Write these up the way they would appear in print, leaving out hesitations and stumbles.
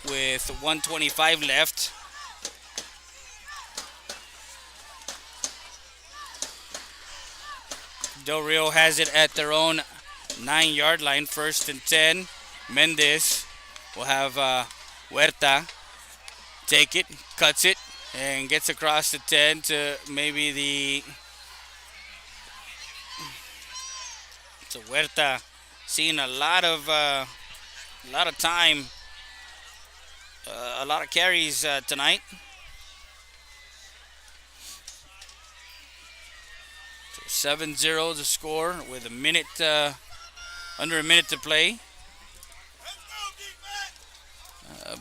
with 125 left. Del Rio has it at their own 9-yard line, 1st and 10. Mendez will have Huerta take it, cuts it, and gets across the 10 to maybe the. So Huerta seeing a lot of time, a lot of carries tonight. So 7-0 the score with under a minute to play.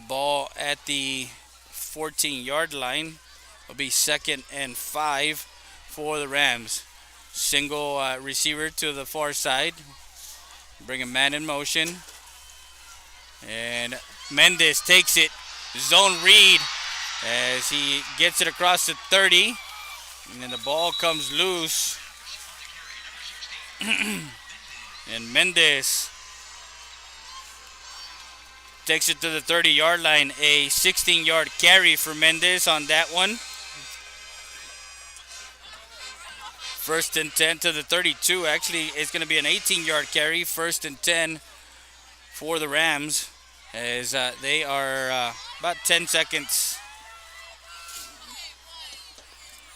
Ball at the 14-yard line. Will be 2nd and 5 for the Rams. Single receiver to the far side. Bring a man in motion. And Mendez takes it. Zone read as he gets it across the 30. And then the ball comes loose. And Mendez takes it to the 30-yard line. A 16-yard carry for Mendez on that one. 1st and 10 to the 32. Actually, it's going to be an 18-yard carry. 1st and 10 for the Rams as they are about 10 seconds.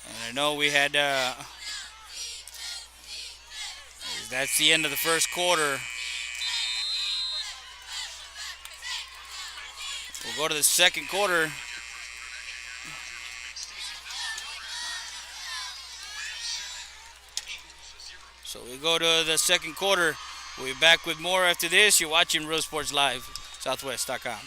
And I know we had, that's the end of the first quarter. We'll go to the second quarter. So we go to the second quarter. We'll be back with more after this. You're watching Real Sports Live, Southwest.com.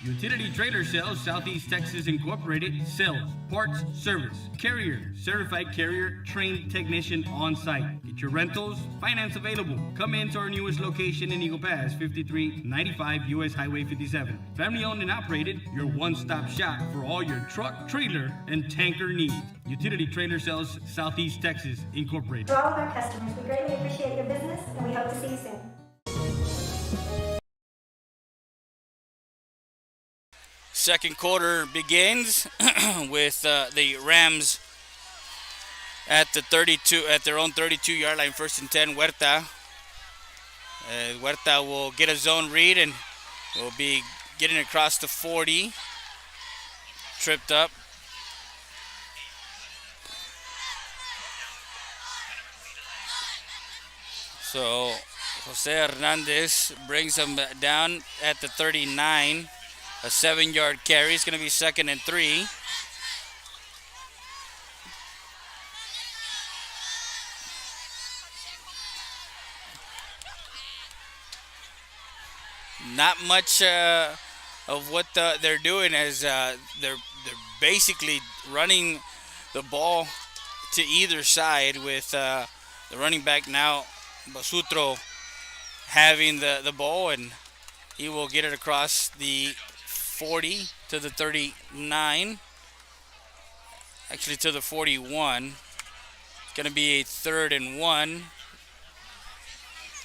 Utility Trailer Sales Southeast Texas Incorporated sells parts, service, carrier, certified carrier, trained technician on site. Get your rentals, finance available. Come into our newest location in Eagle Pass, 5395 US Highway 57. Family owned and operated, your one-stop shop for all your truck, trailer, and tanker needs. Utility Trailer Sales Southeast Texas Incorporated. To all of our customers, we greatly appreciate your business and we hope to see you soon. Second quarter begins with the Rams at the 32, at their own 32-yard line, 1st and 10. Huerta. Huerta will get a zone read and will be getting across the 40. Tripped up. So Jose Hernandez brings him down at the 39. A 7-yard carry. It's going to be 2nd and 3. Not much of what they're doing as they're basically running the ball to either side with the running back now, Basutro, having the ball, and he will get it across the 40 to the 39, actually to the 41. It's going to be a 3rd and 1.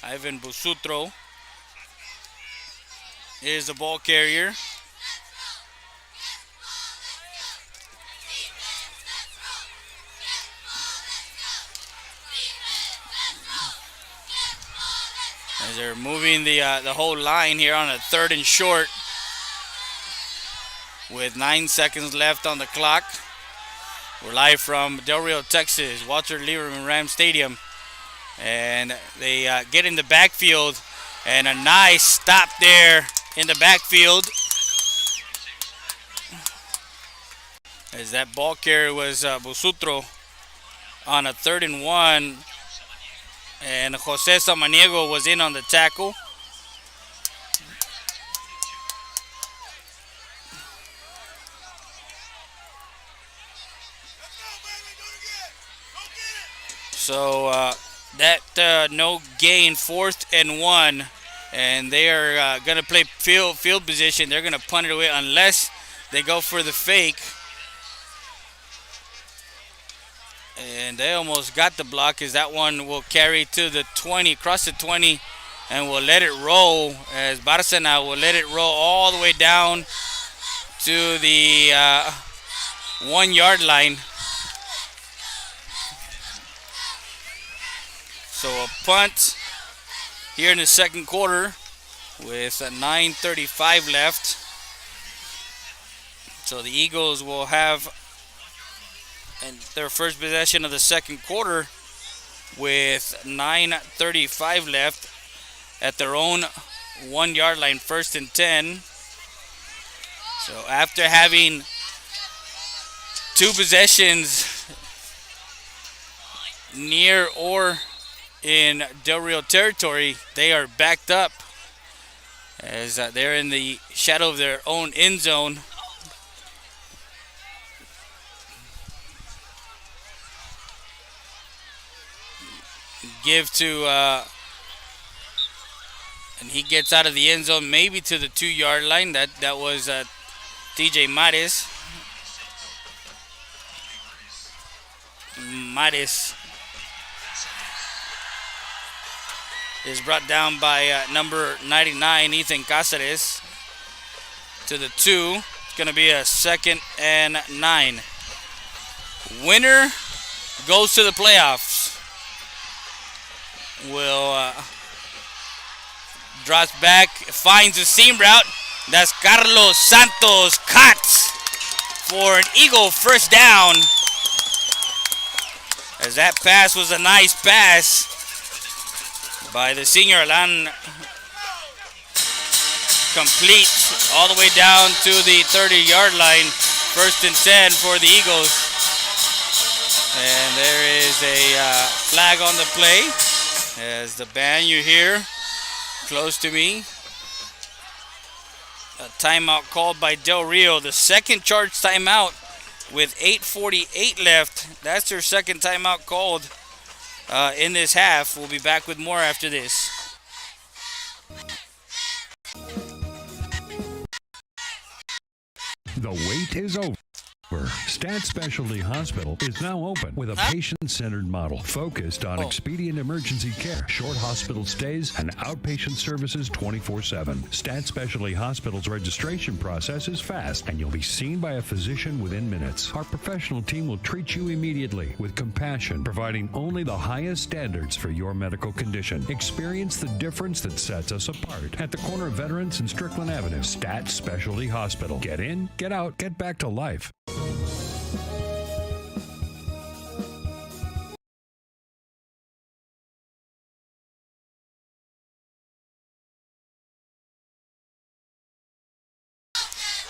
Ivan Busutro is the ball carrier. As they're moving the whole line here on a 3rd and short. With 9 seconds left on the clock. We're live from Del Rio, Texas, Walter Lieberman Ram Stadium. And they get in the backfield, and a nice stop there in the backfield. As that ball carrier was Busutro on a 3rd and 1. And Jose Samaniego was in on the tackle. So that no gain, 4th and 1, and they are going to play field position. They're going to punt it away unless they go for the fake. And they almost got the block, as that one will carry to the 20, across the 20 and will let it roll as Barcena will let it roll all the way down to the 1 yard line. So a punt here in the second quarter with 9:35 left. So the Eagles will have their first possession of the second quarter with 9:35 left at their own 1 yard line, 1st and 10. So after having two possessions near or in Del Rio territory, they are backed up as they're in the shadow of their own end zone. Give to, and he gets out of the end zone, maybe to the 2 yard line. That was TJ Mares. Mares is brought down by number 99, Ethan Cáceres, to the 2. It's going to be a 2nd and 9. Winner goes to the playoffs. Will drops back, finds a seam route. That's Carlos Santos cuts for an Eagle first down. As that pass was a nice pass by the senior Alan, complete all the way down to the 30-yard line. 1st and 10 for the Eagles. And there is a flag on the play. As the band you hear close to me. A timeout called by Del Rio. The second charge timeout with 8:48 left. That's their second timeout called in this half. We'll be back with more after this. The wait is over. Stat Specialty Hospital is now open with a patient-centered model focused on expedient emergency care, short hospital stays, and outpatient services 24/7. Stat Specialty Hospital's registration process is fast, and you'll be seen by a physician within minutes. Our professional team will treat you immediately with compassion, providing only the highest standards for your medical condition. Experience the difference that sets us apart at the corner of Veterans and Strickland Avenue. Stat Specialty Hospital. Get in, get out, get back to life.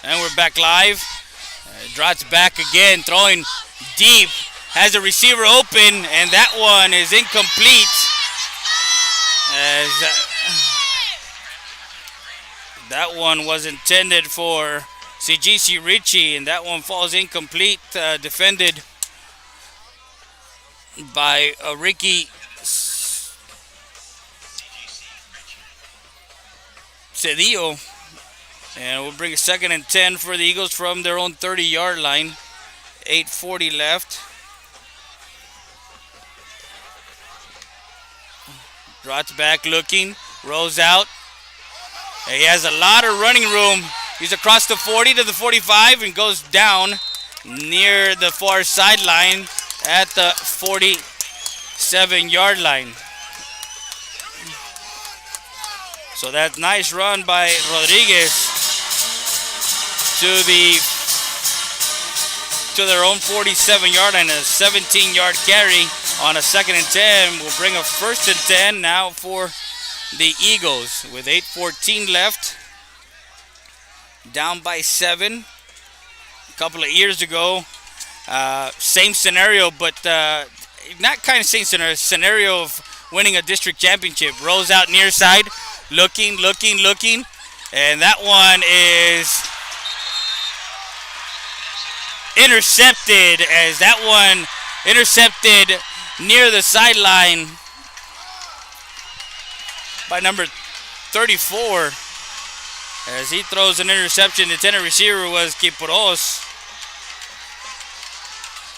And we're back live. Drops back again, throwing deep. Has a receiver open, and that one is incomplete. As that one was intended for CGC Ritchie, and that one falls incomplete. Defended by Ricky Cedillo. And we'll bring a 2nd and 10 for the Eagles from their own 30-yard line. 8:40 left. Drops back looking, rolls out. And he has a lot of running room. He's across the 40 to the 45 and goes down near the far sideline at the 47-yard line. So that nice run by Rodriguez to their own 47-yard line, a 17-yard carry on a 2nd and 10. Will bring a 1st and 10 now for the Eagles with 8:14 left. Down by 7. A couple of years ago, same scenario, but not kind of same scenario of winning a district championship. Rolls out near side, looking, and that one is intercepted, as that one intercepted near the sideline by number 34. As he throws an interception, the intended receiver was Quiroz.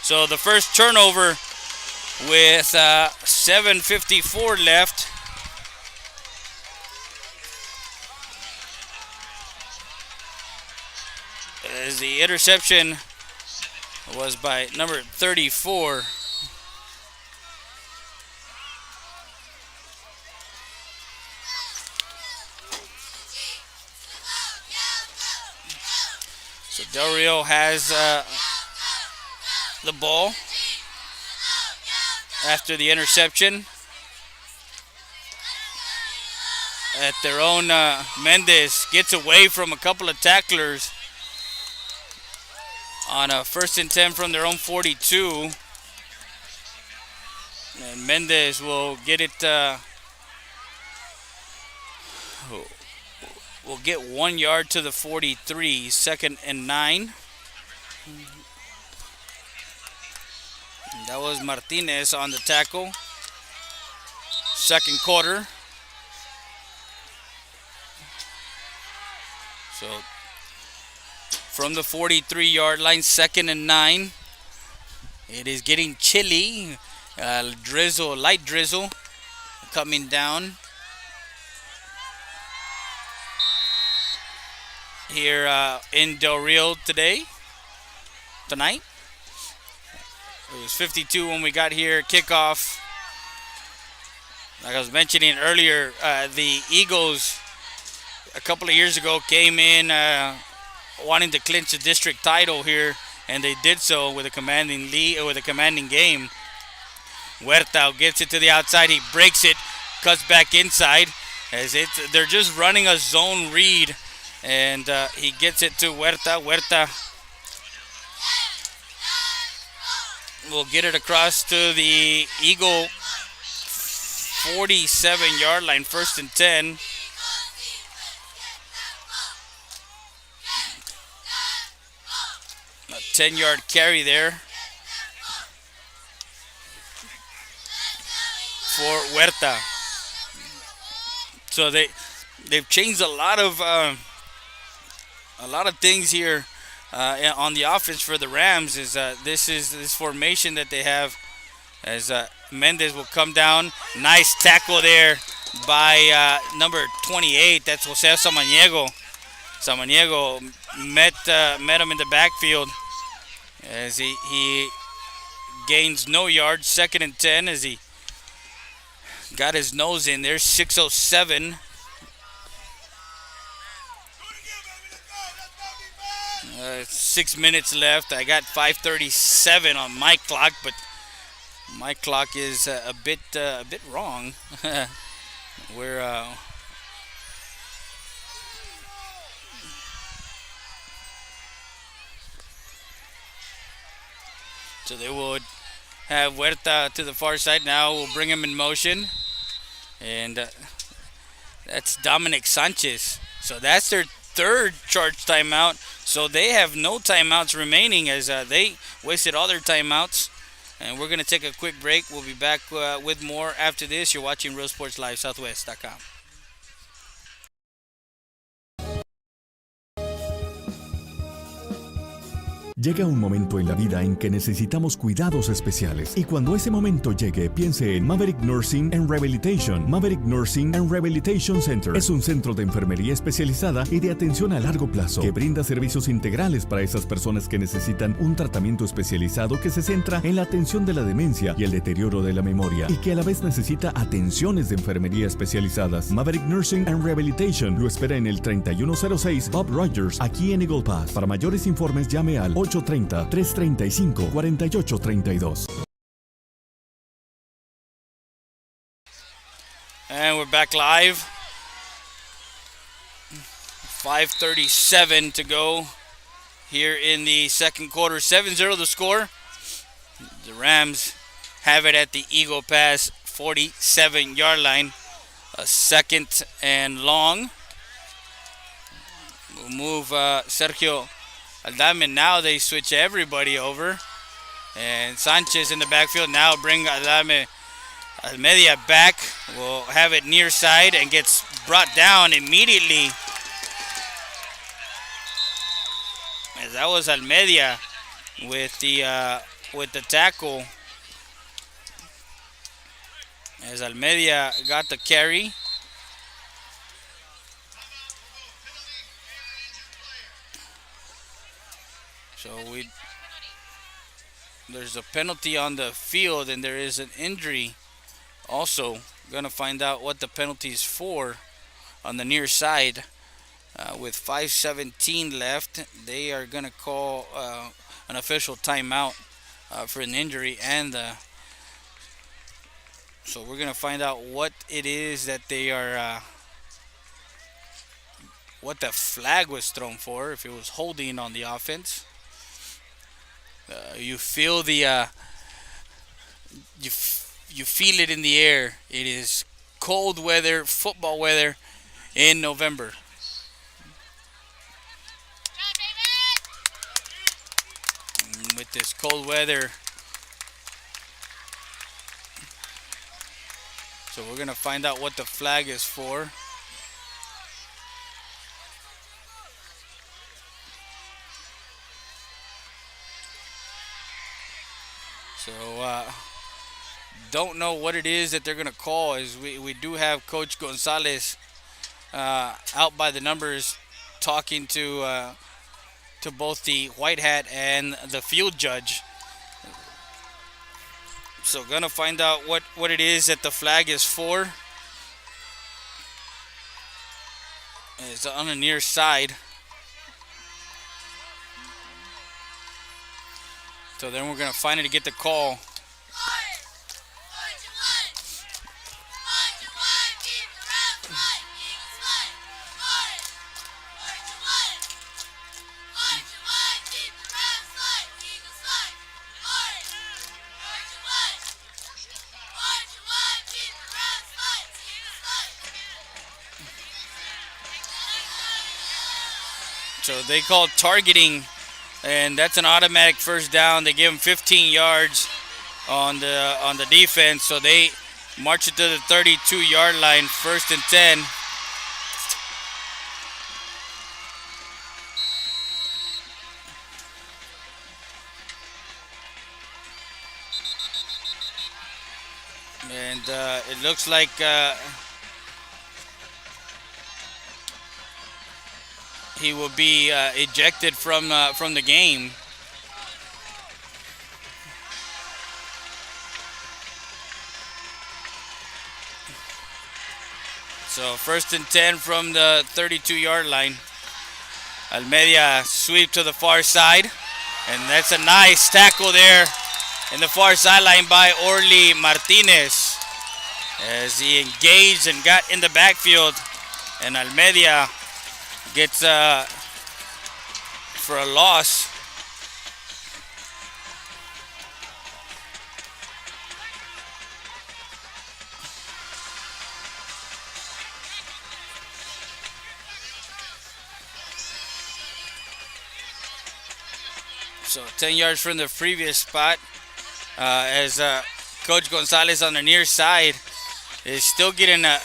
So the first turnover with 7:54 left. as the interception was by number 34. So Del Rio has the ball after the interception at their own. Mendez gets away from a couple of tacklers on a 1st and 10 from their own 42. And Mendez will get it, will get 1 yard to the 43, 2nd and 9. That was Martinez on the tackle. Second quarter. So from the 43-yard line, 2nd and 9. It is getting chilly. Light drizzle coming down here in Del Rio tonight. It was 52 when we got here. Kickoff. Like I was mentioning earlier, the Eagles a couple of years ago came in wanting to clinch the district title here, and they did so with a commanding lead, with a commanding game. Huerta gets it to the outside. He breaks it, cuts back inside. They're just running a zone read, and he gets it to Huerta. Huerta will get it across to the Eagle 47-yard line, 1st and 10. A 10-yard carry there for Huerta. So they've changed a lot of things here on the offense for the Rams. This formation that they have, as Mendez will come down. Nice tackle there by number 28. That's Jose Samaniego. Samaniego met him in the backfield as he gains no yards. 2nd and 10 as he got his nose in there. 6:07. 6 minutes left. I got 5:37 on my clock, but my clock is a bit wrong. So they would have Huerta to the far side now. We'll bring him in motion, and that's Dominic Sanchez. So that's their 3rd charge timeout. So they have no timeouts remaining, as they wasted all their timeouts. And we're going to take a quick break. We'll be back with more after this. You're watching Real Sports Live, Southwest.com. Llega un momento en la vida en que necesitamos cuidados especiales. Y cuando ese momento llegue, piense en Maverick Nursing and Rehabilitation. Maverick Nursing and Rehabilitation Center es un centro de enfermería especializada y de atención a largo plazo que brinda servicios integrales para esas personas que necesitan un tratamiento especializado que se centra en la atención de la demencia y el deterioro de la memoria, y que a la vez necesita atenciones de enfermería especializadas. Maverick Nursing and Rehabilitation lo espera en el 3106 Bob Rogers, aquí en Eagle Pass. Para mayores informes llame al 830-335-4832. And we're back live. 5:37 to go here in the second quarter. 7-0 the score. The Rams have it at the Eagle Pass 47-yard line. A 2nd and long. We'll move Sergio Aldame. Now they switch everybody over. And Sanchez in the backfield. Now bring Almedia back. Will have it near side and gets brought down immediately. As that was Almedia with the tackle. As Almedia got the carry. So there's a penalty on the field, and there is an injury. Also, gonna find out what the penalty is for on the near side. With 5:17 left, they are gonna call an official timeout for an injury, and so we're gonna find out what it is that they are. What the flag was thrown for, if it was holding on the offense. You feel you feel it in the air. It is cold weather, football weather in November. And with this cold weather, so we're gonna find out what the flag is for. So don't know what it is that they're gonna call. As we do have Coach Gonzalez out by the numbers, talking to both the white hat and the field judge. So gonna find out what it is that the flag is for. It's on the near side. So then we're gonna finally get the call. So they call targeting, and that's an automatic first down. They give them 15 yards on the defense, so they march it to the 32-yard line, 1st and 10. And it looks like he will be ejected from the game. So 1st and 10 from the 32-yard line. Almeida sweep to the far side, and that's a nice tackle there in the far sideline by Orly Martinez as he engaged and got in the backfield, and Almeida gets for a loss. So 10 yards from the previous spot, as Coach Gonzalez on the near side is still getting a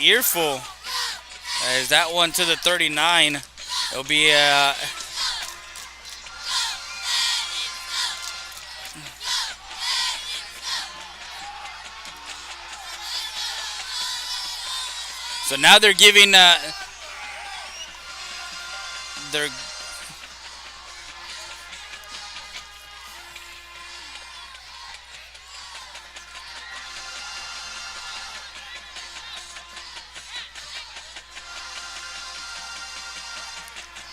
earful. As that one to the 39, it'll be so now they're giving they're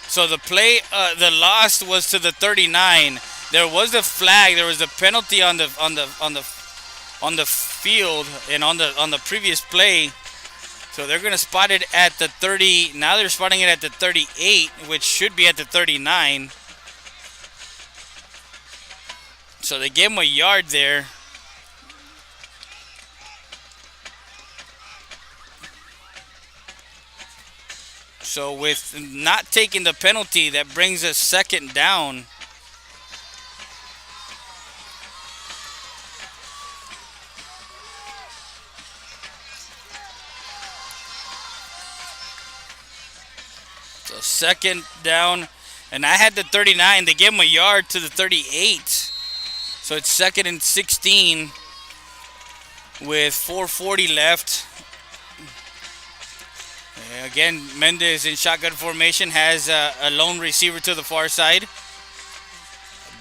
so the play, the loss was to the 39. There was a flag. There was a penalty on the field and on the previous play. So they're gonna spot it at the 30. Now they're spotting it at the 38, which should be at the 39. So they gave him a yard there. So with not taking the penalty, that brings us 2nd down. So 2nd down, and I had the 39. They gave him a yard to the 38. So it's 2nd and 16 with 4:40 left. Again, Mendez in shotgun formation has a lone receiver to the far side.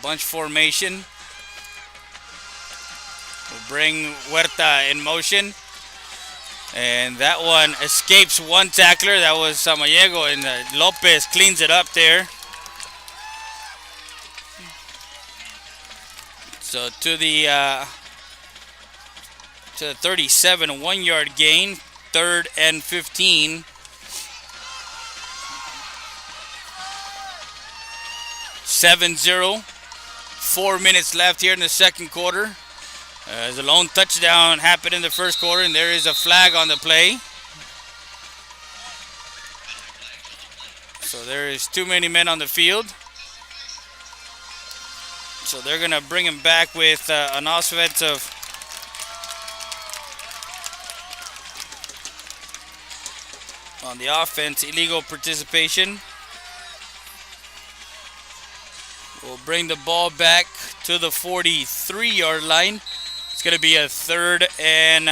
bunch formation. We'll bring Huerta in motion. And that one escapes one tackler. That was Samaniego, and Lopez cleans it up there. So to the 37, a 1 yard gain, 3rd and 15. 7-0. 4 minutes left here in the second quarter. The lone touchdown happened in the first quarter, and there is a flag on the play. So there is too many men on the field. So they're going to bring him back with an offensive. On the offense, illegal participation. We'll bring the ball back to the 43-yard line. It's going to be a 3rd and,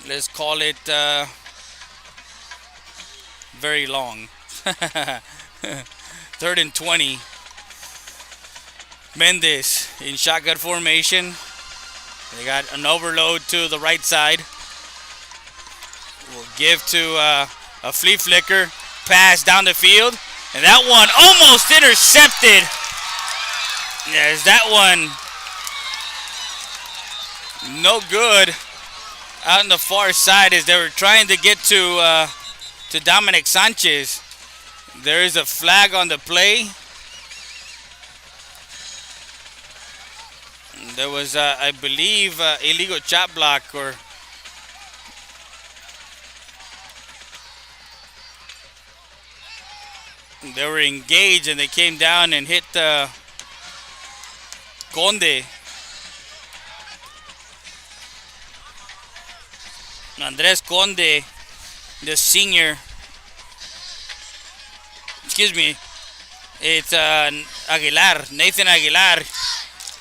let's call it very long. 3rd and 20. Mendez in shotgun formation. They got an overload to the right side. We'll give to a flea flicker. Pass down the field. And that one almost intercepted. There's that one. No good. Out on the far side as they were trying to get to Dominic Sanchez. There is a flag on the play. There was, I believe, illegal chop block or. They were engaged and they came down and hit Conde. Andres Conde, the senior. Excuse me. It's Aguilar, Nathan Aguilar,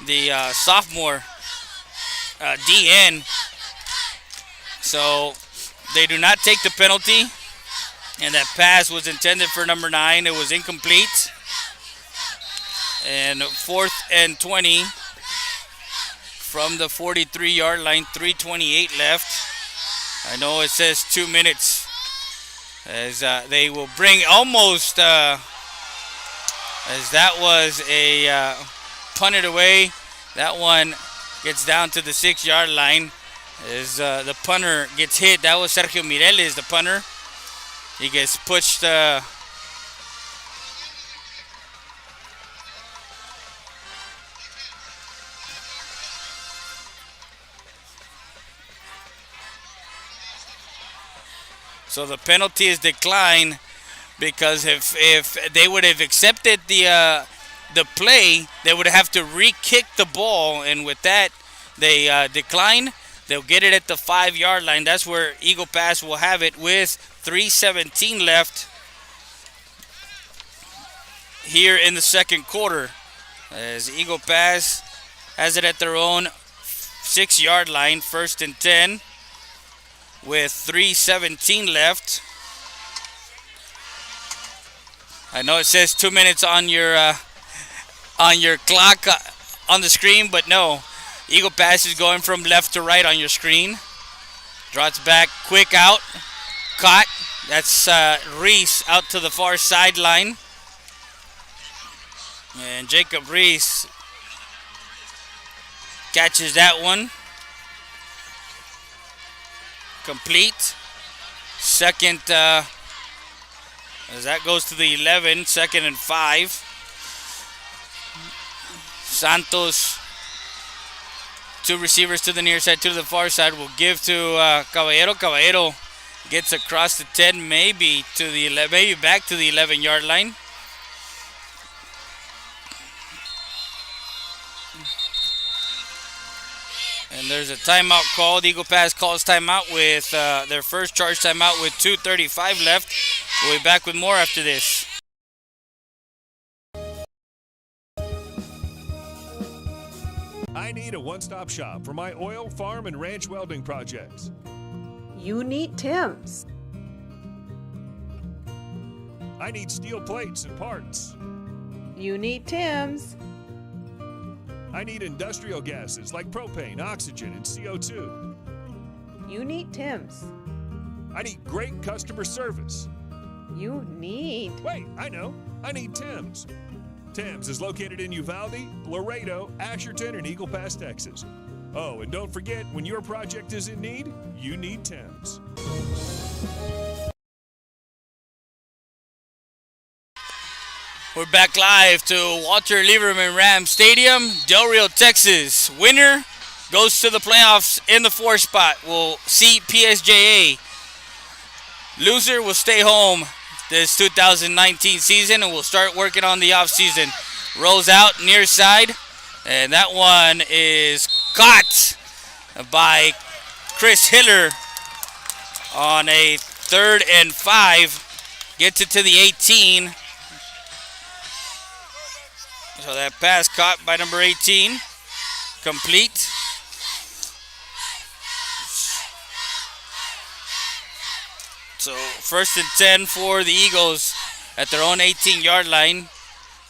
the sophomore DN. So they do not take the penalty. And that pass was intended for number 9. It was incomplete. And 4th and 20 from the 43-yard line. 3:28 left. I know it says 2 minutes. As they will bring almost, as that was a punted away. That one gets down to the 6-yard line. As the punter gets hit. That was Sergio Mireles, the punter. He gets pushed. So the penalty is declined because if they would have accepted the play, they would have to re-kick the ball, and with that they decline. They'll get it at the 5-yard line. That's where Eagle Pass will have it with 3:17 left here in the second quarter. As Eagle Pass has it at their own 6-yard line, 1st and 10 with 3:17 left. I know it says 2 minutes on your clock on the screen, but no. Eagle Pass is going from left to right on your screen. Drops back, quick out. Caught. That's Reese out to the far sideline. And Jacob Reese catches that one. Complete. Second, as that goes to the 11, 2nd and 5. Santos, 2 receivers to the near side, 2 to the far side. Will give to Caballero. Caballero gets across the 10, maybe to the 11, maybe back to the 11-yard line. And there's a timeout called. Eagle Pass calls timeout with their first charge timeout with 2:35 left. We'll be back with more after this. I need a one-stop shop for my oil, farm, and ranch welding projects. You need Tim's. I need steel plates and parts. You need Tim's. I need industrial gases like propane, oxygen, and CO2. You need Tim's. I need great customer service. You need. Wait, I know. I need Tim's. Tim's is located in Uvalde, Laredo, Asherton, and Eagle Pass, Texas. Oh, and don't forget, when your project is in need, you need Tim's. We're back live to Walter Lieberman Ram Stadium, Del Rio, Texas. Winner goes to the playoffs in the 4th spot. We'll see PSJA. Loser will stay home this 2019 season, and we'll start working on the offseason. Rolls out near side, and that one is caught by Chris Hiller on a 3rd and 5. Gets it to the 18. So that pass caught by number 18. Complete. So 1st and 10 for the Eagles at their own 18-yard line.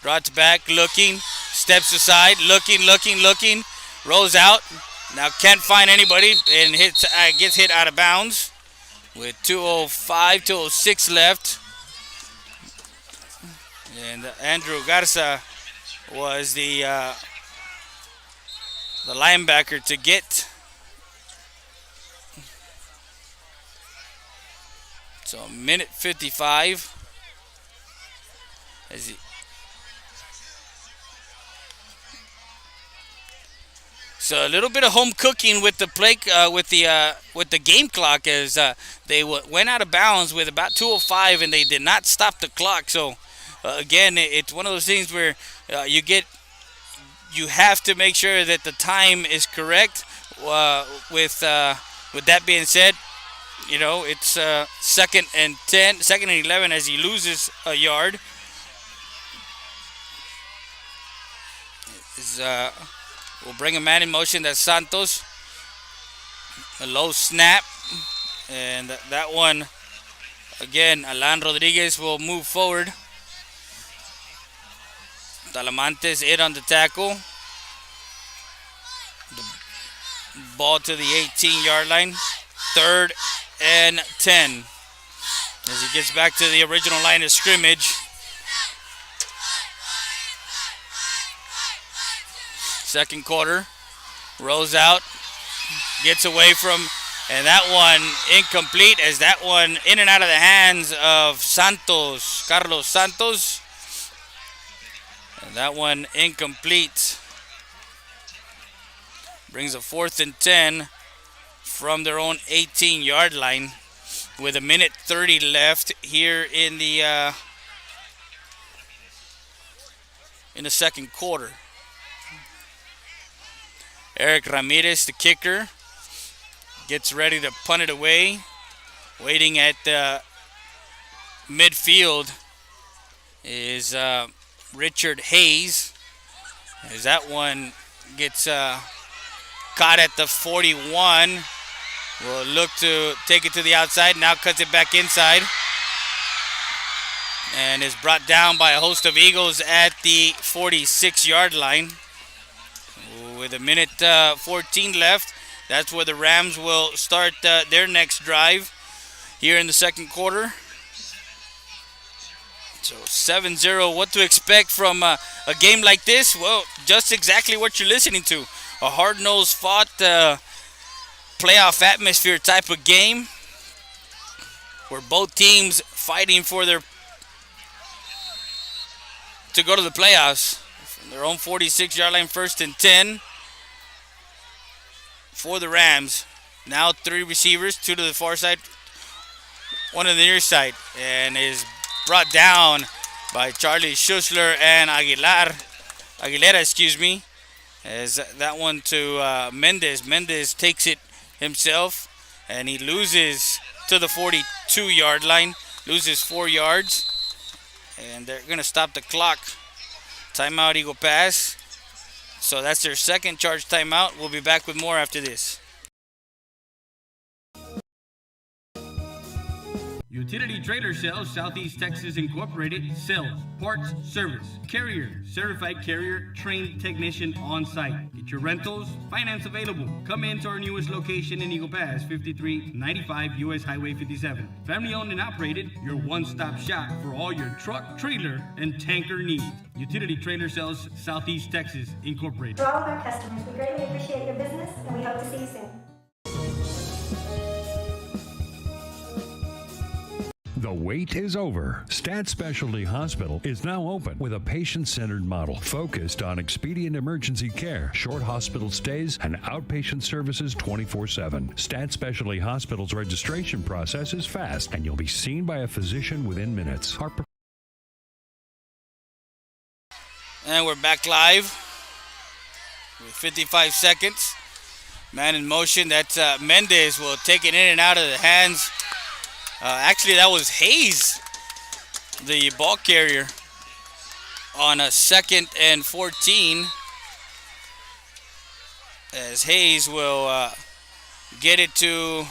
Brought back, looking, steps aside, looking, rolls out. Now can't find anybody and gets hit out of bounds with 2:05, 2:06 left. And Andrew Garza was the linebacker to get. So minute 55. So a little bit of home cooking with the play, with the game clock, as they went out of bounds with about 2:05 and they did not stop the clock. So again, it's one of those things where you have to make sure that the time is correct. With that being said, you know, it's 2nd and 10, 2nd and 11 as he loses a yard. We'll bring a man in motion. That's Santos. A low snap. And that one, again, Alan Rodriguez will move forward. Talamantes in on the tackle. The ball to the 18-yard line. 3rd and 10. As he gets back to the original line of scrimmage. Second quarter, rolls out, gets away from, and that one incomplete, as that one in and out of the hands of Santos, Carlos Santos. And that one incomplete. Brings a 4th and 10 from their own 18-yard line with 1:30 left here in the second quarter. Eric Ramirez, the kicker, gets ready to punt it away. Waiting at midfield is Richard Hayes. As that one gets caught at the 41. Will look to take it to the outside. Now cuts it back inside. And is brought down by a host of Eagles at the 46-yard line. With 1:14 left, that's where the Rams will start their next drive here in the second quarter. So 7-0, what to expect from a game like this? Well, just exactly what you're listening to. A hard-nosed fought playoff atmosphere type of game where both teams fighting for to go to the playoffs. From their own 46-yard line, 1st and 10 for the Rams. Now 3 receivers, 2 to the far side, 1 to the near side, and is brought down by Charlie Schussler and Aguilera, as that one to Mendez. Mendez takes it himself, and he loses to the 42-yard line, loses 4 yards, and they're going to stop the clock. Timeout, Eagle Pass. So that's their second charge timeout. We'll be back with more after this. You Utility Trailer Sales, Southeast Texas Incorporated, sales, parts, service, carrier, certified carrier, trained technician on site. Get your rentals, finance available. Come into our newest location in Eagle Pass, 5395 US Highway 57. Family owned and operated, your one-stop shop for all your truck, trailer, and tanker needs. Utility Trailer Sales, Southeast Texas Incorporated. For all of our customers, we greatly appreciate your business and we hope to see you soon. The wait is over. Stat Specialty Hospital is now open with a patient-centered model focused on expedient emergency care, short hospital stays, and outpatient services 24/7. Stat Specialty Hospital's registration process is fast, and you'll be seen by a physician within minutes. And we're back live with 55 seconds. Man in motion. That's Mendez will take it in and out of the hands. Actually, that was Hayes, the ball carrier, on a 2nd and 14. As Hayes will get it to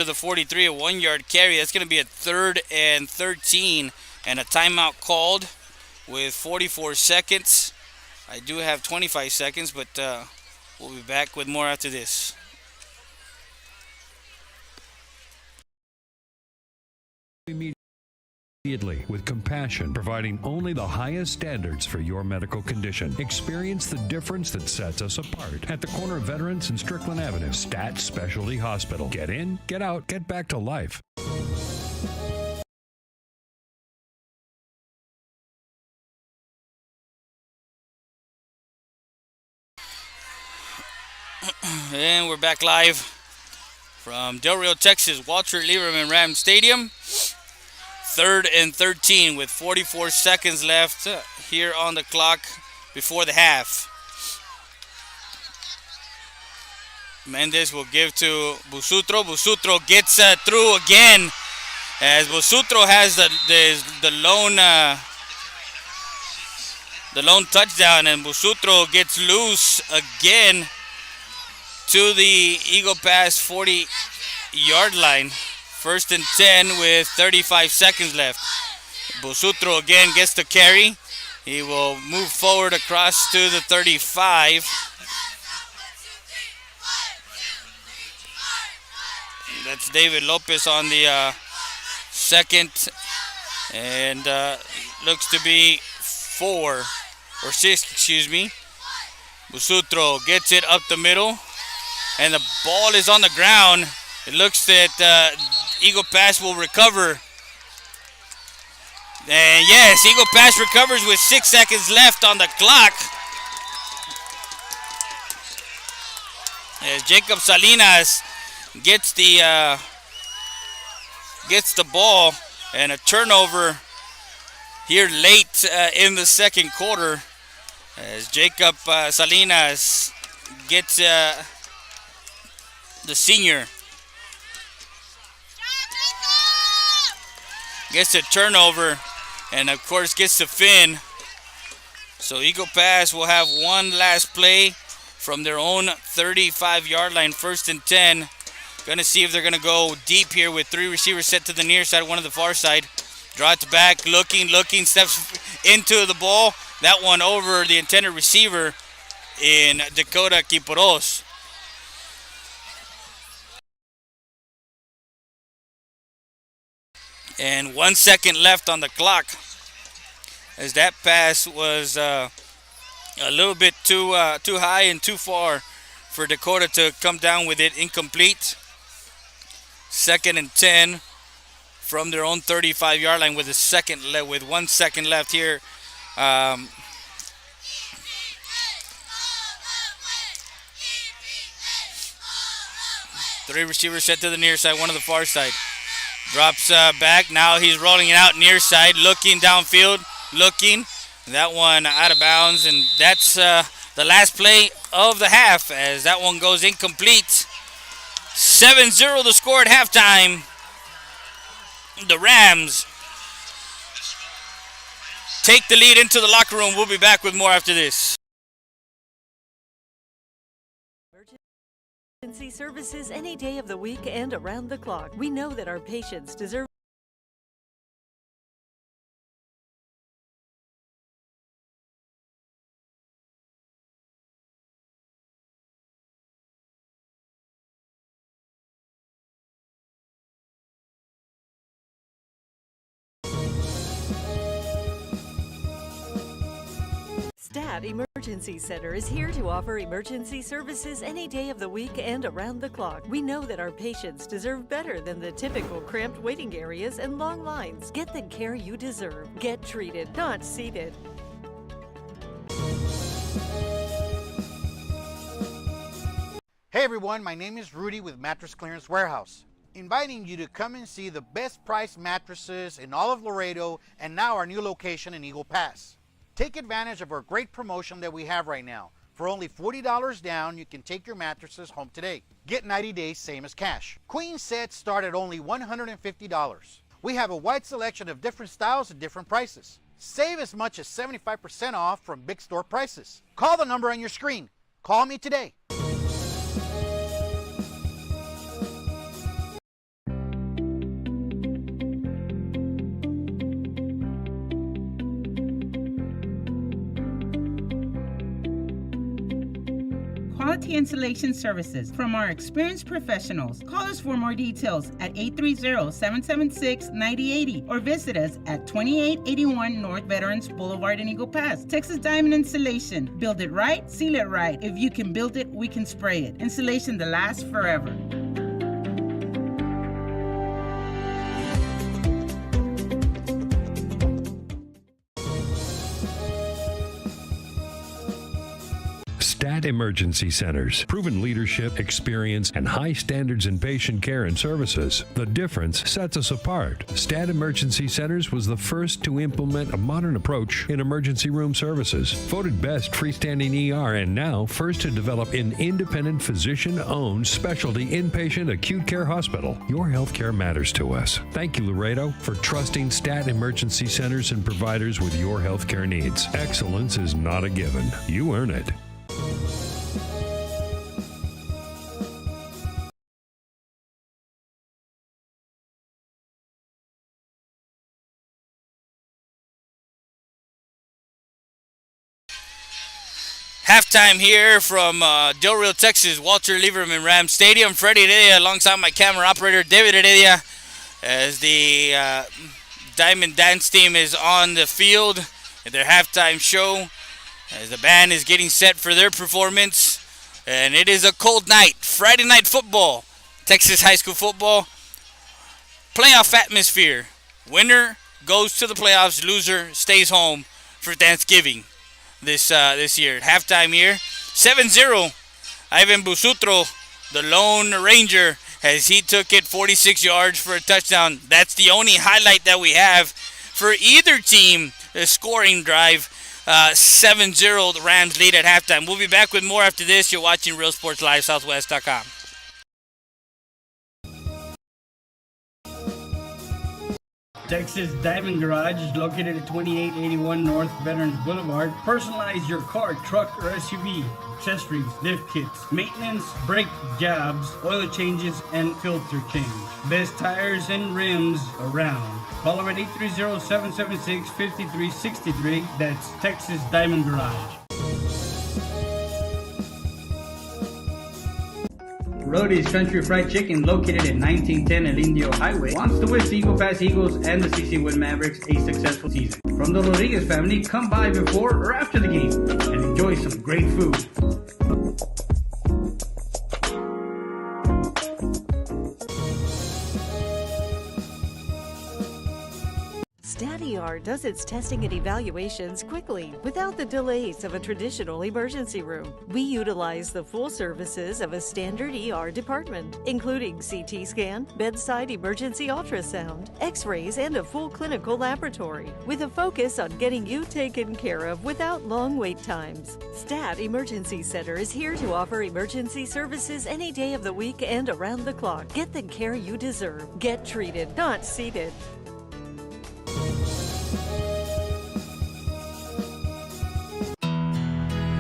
the 43, a 1-yard carry. That's going to be a 3rd and 13 and a timeout called with 44 seconds. I do have 25 seconds, but we'll be back with more after this. Immediately with compassion, providing only the highest standards for your medical condition. Experience the difference that sets us apart at the corner of Veterans and Strickland Avenue. Stat Specialty Hospital. Get in, get out, get back to life. And we're back live from Del Rio, Texas, Walter Lieberman Ram Stadium. 3rd and 13 with 44 seconds left here on the clock before the half. Mendez will give to Busutro. Busutro gets through again, as Busutro has the lone touchdown, and Busutro gets loose again to the Eagle Pass 40-yard line. 1st and 10 with 35 seconds left. Busutro again gets the carry. He will move forward across to the 35. That's David Lopez on the 2nd, and looks to be 4 or 6, excuse me. Busutro gets it up the middle, and the ball is on the ground. It looks that Eagle Pass will recover. And yes, Eagle Pass recovers with 6 seconds left on the clock. As Jacob Salinas gets the ball, and a turnover here late in the 2nd quarter, as Jacob Salinas gets the senior gets a turnover, and of course gets the fin. So Eagle Pass will have one last play from their own 35-yard line, 1st and 10. Gonna see if they're gonna go deep here with 3 receivers set to the near side, one to the far side. Draw it back, looking, steps into the ball. That one over the intended receiver in Dakota Quiporos. And 1 second left on the clock, as that pass was a little bit too high and too far for Dakota to come down with it. Incomplete. 2nd and 10 from their own 35-yard line with 1 second left here. 3 receivers set to the near side, one to the far side. Drops back. Now he's rolling it out near side, looking downfield, looking. That one out of bounds, and that's the last play of the half, as that one goes incomplete. 7-0 the score at halftime. The Rams take the lead into the locker room. We'll be back with more after this. Emergency services any day of the week and around the clock. We know that our patients deserve Stat Emergency Center is here to offer emergency services any day of the week and around the clock. We know that our patients deserve better than the typical cramped waiting areas and long lines. Get the care you deserve. Get treated, not seated. Hey everyone, my name is Rudy with Mattress Clearance Warehouse, inviting you to come and see the best price mattresses in all of Laredo and now our new location in Eagle Pass. Take advantage of our great promotion that we have right now. For only $40 down, you can take your mattresses home today. Get 90 days, same as cash. Queen sets start at only $150. We have a wide selection of different styles at different prices. Save as much as 75% off from big store prices. Call the number on your screen. Call me today. Quality installation services from our experienced professionals. Call us for more details at 830-776-9080 or visit us at 2881 North Veterans Boulevard in Eagle Pass. Texas Diamond Installation. Build it right, seal it right. If you can build it, we can spray it. Installation that lasts forever. Stat Emergency Centers. Proven leadership, experience, and high standards in patient care and services. The difference sets us apart. Stat Emergency Centers was the first to implement a modern approach in emergency room services. Voted best freestanding ER and now first to develop an independent physician-owned specialty inpatient acute care hospital. Your healthcare matters to us. Thank you, Laredo, for trusting Stat Emergency Centers and providers with your healthcare needs. Excellence is not a given. You earn it. Halftime here from Del Rio, Texas, Walter Lieberman Ram Stadium. Freddie Heredia alongside my camera operator, David Heredia, as the Diamond Dance team is on the field at their halftime show, as the band is getting set for their performance. And it is a cold night, Friday night football, Texas high school football, playoff atmosphere. Winner goes to the playoffs, loser stays home for Thanksgiving this year. Halftime here, 7-0. Ivan Busutro, the Lone Ranger, as he took it 46 yards for a touchdown. That's the only highlight that we have for either team, the scoring drive. 7-0, the Rams lead at halftime. We'll be back with more after this. You're watching Real Sports Live, Southwest.com. Texas Diamond Garage is located at 2881 North Veterans Boulevard. Personalize your car, truck, or SUV. Accessories, lift kits, maintenance, brake jobs, oil changes, and filter change. Best tires and rims around. Call them at 830-776-5363. That's Texas Diamond Garage. Rody's Country Fried Chicken, located at 1910 El Indio Highway, wants to wish the Eagle Pass Eagles and the CC Wind Mavericks a successful season. From the Rodriguez family, come by before or after the game and enjoy some great food. StatER does its testing and evaluations quickly without the delays of a traditional emergency room. We utilize the full services of a standard ER department, including CT scan, bedside emergency ultrasound, x-rays, and a full clinical laboratory, with a focus on getting you taken care of without long wait times. Stat Emergency Center is here to offer emergency services any day of the week and around the clock. Get the care you deserve. Get treated, not seated.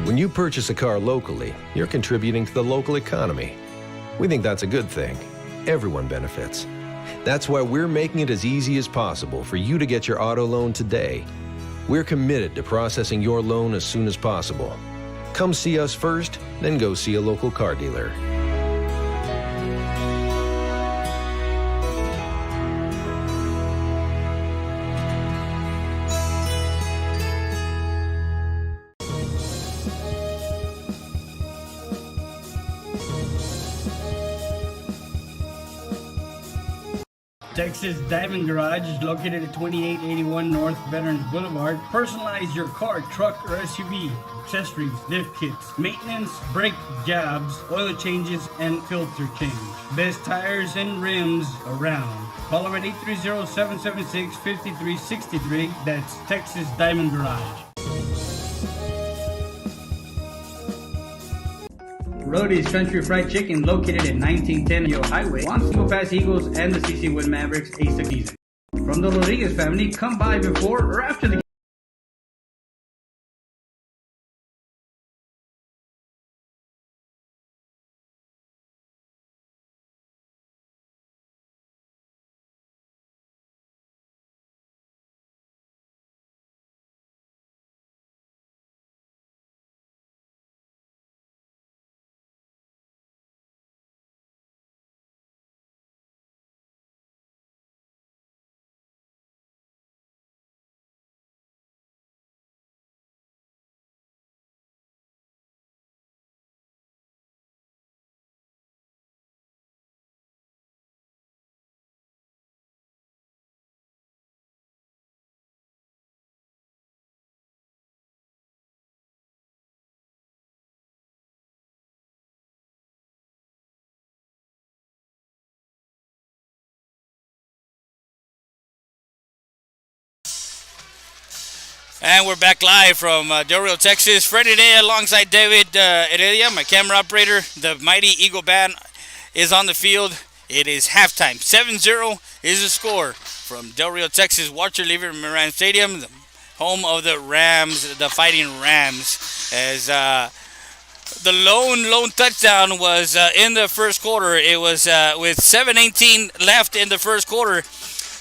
When you purchase a car locally, you're contributing to the local economy. We think that's a good thing. Everyone benefits. That's why we're making it as easy as possible for you to get your auto loan today. We're committed to processing your loan as soon as possible. Come see us first, then go see a local car dealer. Texas Diamond Garage is located at 2881 North Veterans Boulevard. Personalize your car, truck, or SUV. Accessories, lift kits, maintenance, brake jobs, oil changes, and filter change. Best tires and rims around. Call them at 830-776-5363. That's Texas Diamond Garage. Rody's Country Fried Chicken, located at 1910 Yo Highway, wants to go past Eagles and the CC Wood Mavericks ASIC season. From the Rodriguez family, come by before or after the game. And we're back live from Del Rio, Texas. Freddie Day alongside David Heredia, my camera operator. The mighty Eagle Band is on the field. It is halftime. 7-0 is the score from Del Rio, Texas. Walter Lever Moran Stadium, the home of the Rams, the Fighting Rams. As the lone touchdown was in the first quarter. It was with 7:18 left in the first quarter.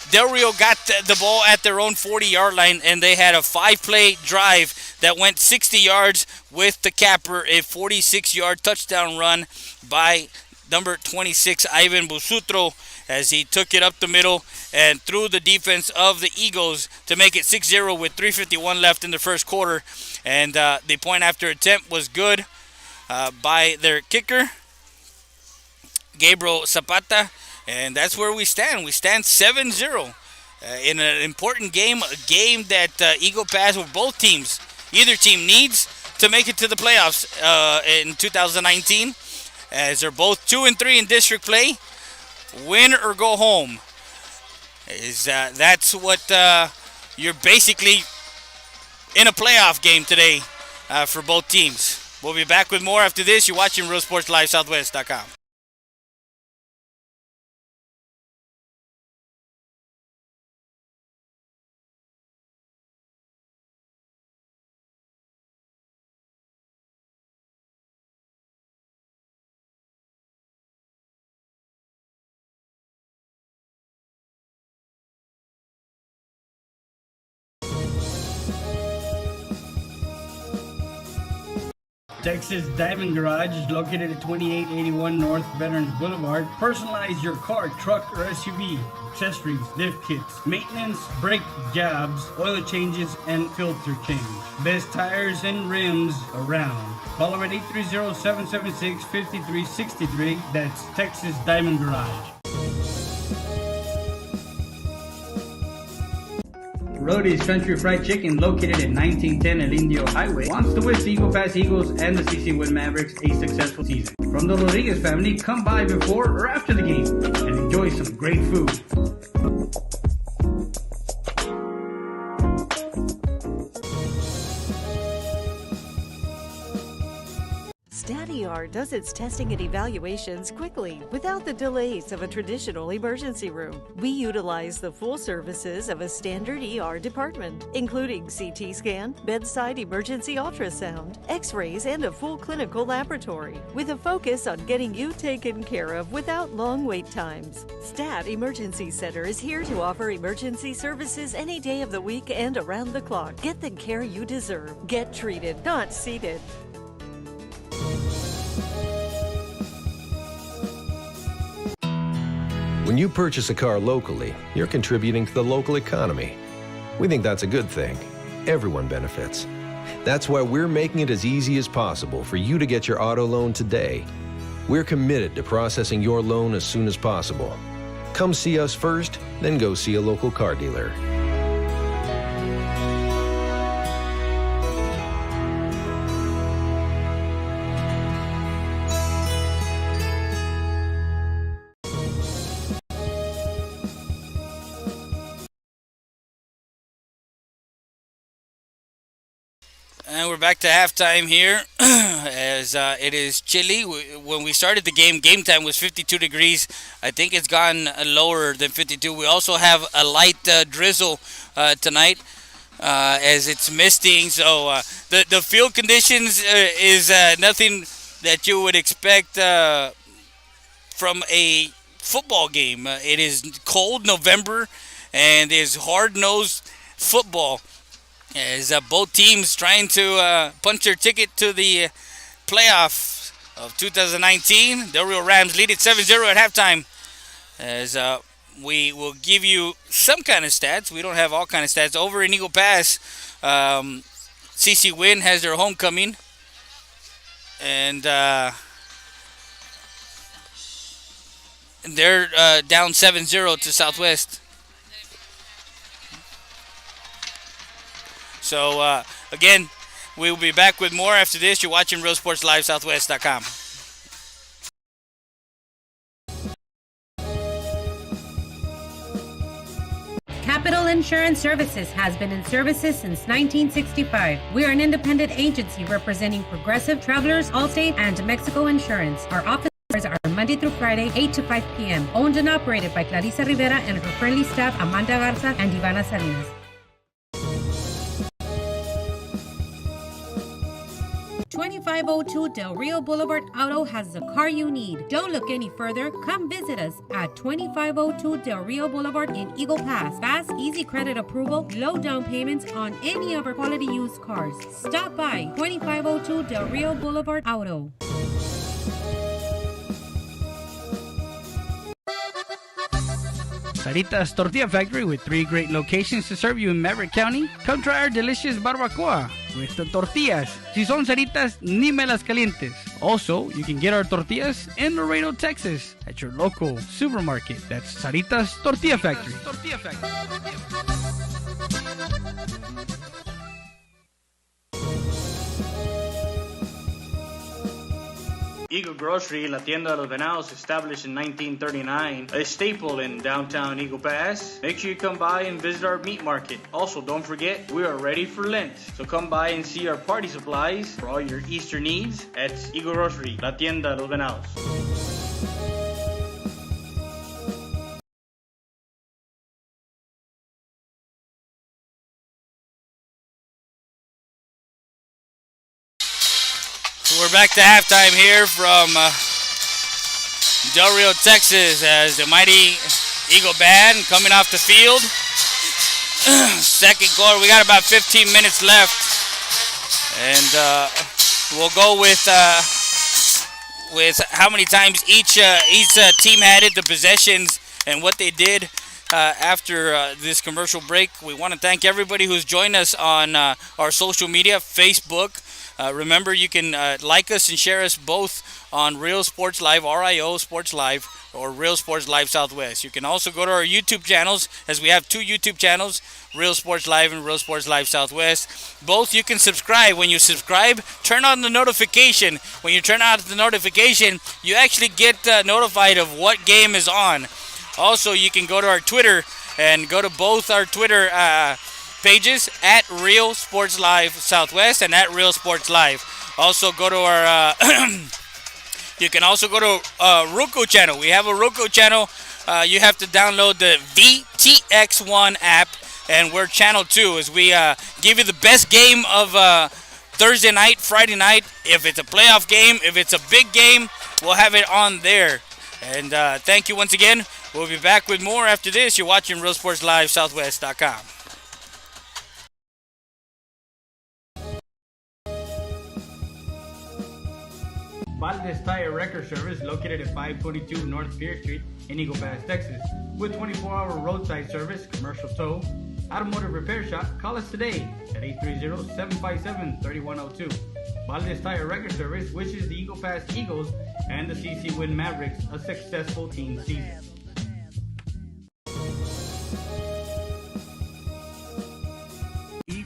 Del Rio got the ball at their own 40-yard line, and they had a 5-play drive that went 60 yards with the capper, a 46-yard touchdown run by number 26, Ivan Busutro, as he took it up the middle and threw the defense of the Eagles to make it 6-0 with 3:51 left in the first quarter. And the point after attempt was good by their kicker, Gabriel Zapata. And that's where we stand. We stand 7-0 in an important game, a game that Eagle Pass, with both teams, either team needs to make it to the playoffs in 2019, as they're both 2-3 in district play. Win or go home. That's what you're basically in a playoff game today for both teams. We'll be back with more after this. You're watching RealSportsLiveSouthwest.com. Texas Diamond Garage is located at 2881 North Veterans Boulevard. Personalize your car, truck, or SUV. Accessories, lift kits, maintenance, brake jobs, oil changes, and filter change. Best tires and rims around. Call them at 830-776-5363. That's Texas Diamond Garage. Rody's Country Fried Chicken, located at 1910 El Indio Highway, wants to wish the Eagle Pass Eagles and the CC Wood Mavericks a successful season. From the Rodriguez family, come by before or after the game and enjoy some great food. Stadiar ER does its testing and evaluations quickly without the delays of a traditional emergency room. We utilize the full services of a standard ER department, including CT scan, bedside emergency ultrasound, x-rays, and a full clinical laboratory, with a focus on getting you taken care of without long wait times. STAT Emergency Center is here to offer emergency services any day of the week and around the clock. Get the care you deserve. Get treated, not seated. When you purchase a car locally, you're contributing to the local economy. We think that's a good thing. Everyone benefits. That's why we're making it as easy as possible for you to get your auto loan today. We're committed to processing your loan as soon as possible. Come see us first, then go see a local car dealer. And we're back to halftime here as it is chilly. When we started the game time was 52 degrees. I think it's gone lower than 52. We also have a light drizzle tonight as it's misting. So the field conditions is nothing that you would expect from a football game. It is cold November and is hard-nosed football. As both teams trying to punch their ticket to the playoffs of 2019. Del Rio Rams lead it 7-0 at halftime. As we will give you some kind of stats. We don't have all kind of stats. Over in Eagle Pass, CC Wynn has their homecoming. And they're down 7-0 to Southwest. So, again, we will be back with more after this. You're watching RealSportsLiveSouthwest.com. Capital Insurance Services has been in services since 1965. We are an independent agency representing Progressive, Travelers, Allstate, and Mexico Insurance. Our office hours are Monday through Friday, 8 to 5 p.m. Owned and operated by Clarissa Rivera and her friendly staff, Amanda Garza and Ivana Salinas. 2502 Del Rio Boulevard Auto has the car you need. Don't look any further. Come visit us at 2502 Del Rio Boulevard in Eagle Pass. Fast, easy credit approval, low down payments on any of our quality used cars. Stop by 2502 Del Rio Boulevard Auto. Sarita's Tortilla Factory with 3 great locations to serve you in Maverick County. Come try our delicious barbacoa with the tortillas. Si son Saritas, ni me las calientes. Also, you can get our tortillas in Laredo, Texas at your local supermarket. That's Sarita's Tortilla Factory. Eagle Grocery, La Tienda de los Venados, established in 1939, a staple in downtown Eagle Pass. Make sure you come by and visit our meat market. Also, don't forget, we are ready for Lent. So come by and see our party supplies for all your Easter needs at Eagle Grocery, La Tienda de los Venados. We're back to halftime here from Del Rio, Texas, as the mighty Eagle Band coming off the field. Second quarter, we got about 15 minutes left, and we'll go with how many times each team had it, the possessions, and what they did after this commercial break. We want to thank everybody who's joined us on our social media, Facebook. Remember, you can like us and share us both on Real Sports Live, RIO Sports Live, or Real Sports Live Southwest. You can also go to our YouTube channels, as we have 2 YouTube channels, Real Sports Live and Real Sports Live Southwest. Both you can subscribe. When you subscribe, turn on the notification. When you turn on the notification, you actually get notified of what game is on. Also, you can go to our Twitter and go to both our Twitter pages at Real Sports Live Southwest and at Real Sports Live. Also, go to our You can also go to Roku channel. We have a Roku channel. You have to download the VTX1 app, and we're channel 2 as we give you the best game of Thursday night, Friday night. If it's a playoff game, if it's a big game, we'll have it on there. And thank you once again. We'll be back with more after this. You're watching Real Sports Live, Southwest.com. Valdez Tire Record Service located at 522 North Pierce Street in Eagle Pass, Texas. With 24-hour roadside service, commercial tow, automotive repair shop, call us today at 830-757-3102. Valdez Tire Record Service wishes the Eagle Pass Eagles and the CC Win Mavericks a successful team season.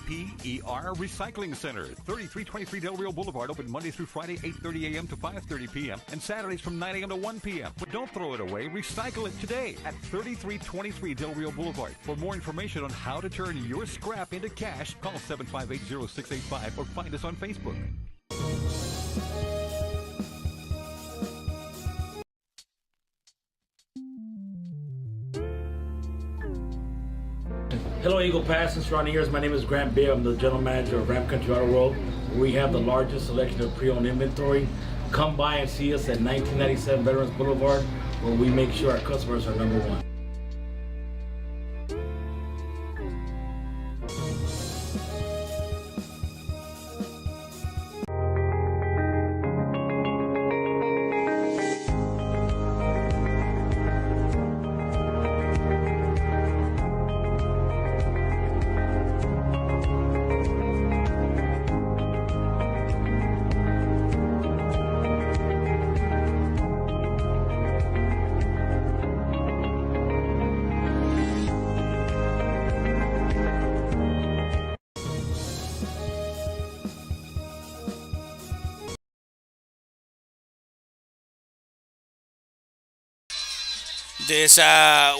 EPER Recycling Center, 3323 Del Rio Boulevard, open Monday through Friday, 8:30 a.m. to 5:30 p.m. and Saturdays from 9 a.m. to 1 p.m. But don't throw it away. Recycle it today at 3323 Del Rio Boulevard. For more information on how to turn your scrap into cash, call 758-0685 or find us on Facebook. Hello, Eagle Pass and surrounding areas. My name is Grant Beer. I'm the general manager of Ram Country Auto World. We have the largest selection of pre-owned inventory. Come by and see us at 1997 Veterans Boulevard, where we make sure our customers are number one.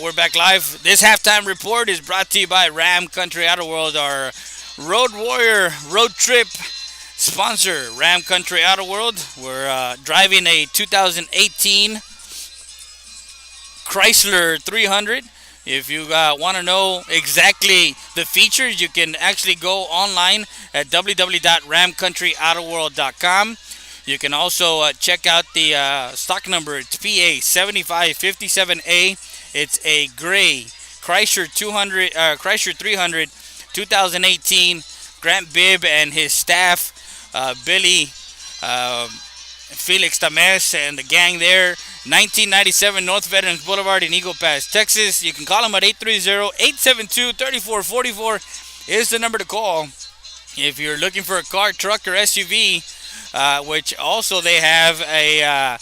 We're back live. This halftime report is brought to you by Ram Country Auto World, our Road Warrior road trip sponsor. Ram Country Auto World. We're driving a 2018 Chrysler 300. If you want to know exactly the features, you can actually go online at www.ramcountryautoworld.com. You can also check out the stock number. It's PA 7557A. It's a gray Chrysler 300 2018. Grant Bibb and his staff, Billy, Felix Tames, and the gang there. 1997 North Veterans Boulevard in Eagle Pass, Texas. You can call them at 830-872-3444 is the number to call. If you're looking for a car, truck, or SUV, which also they have a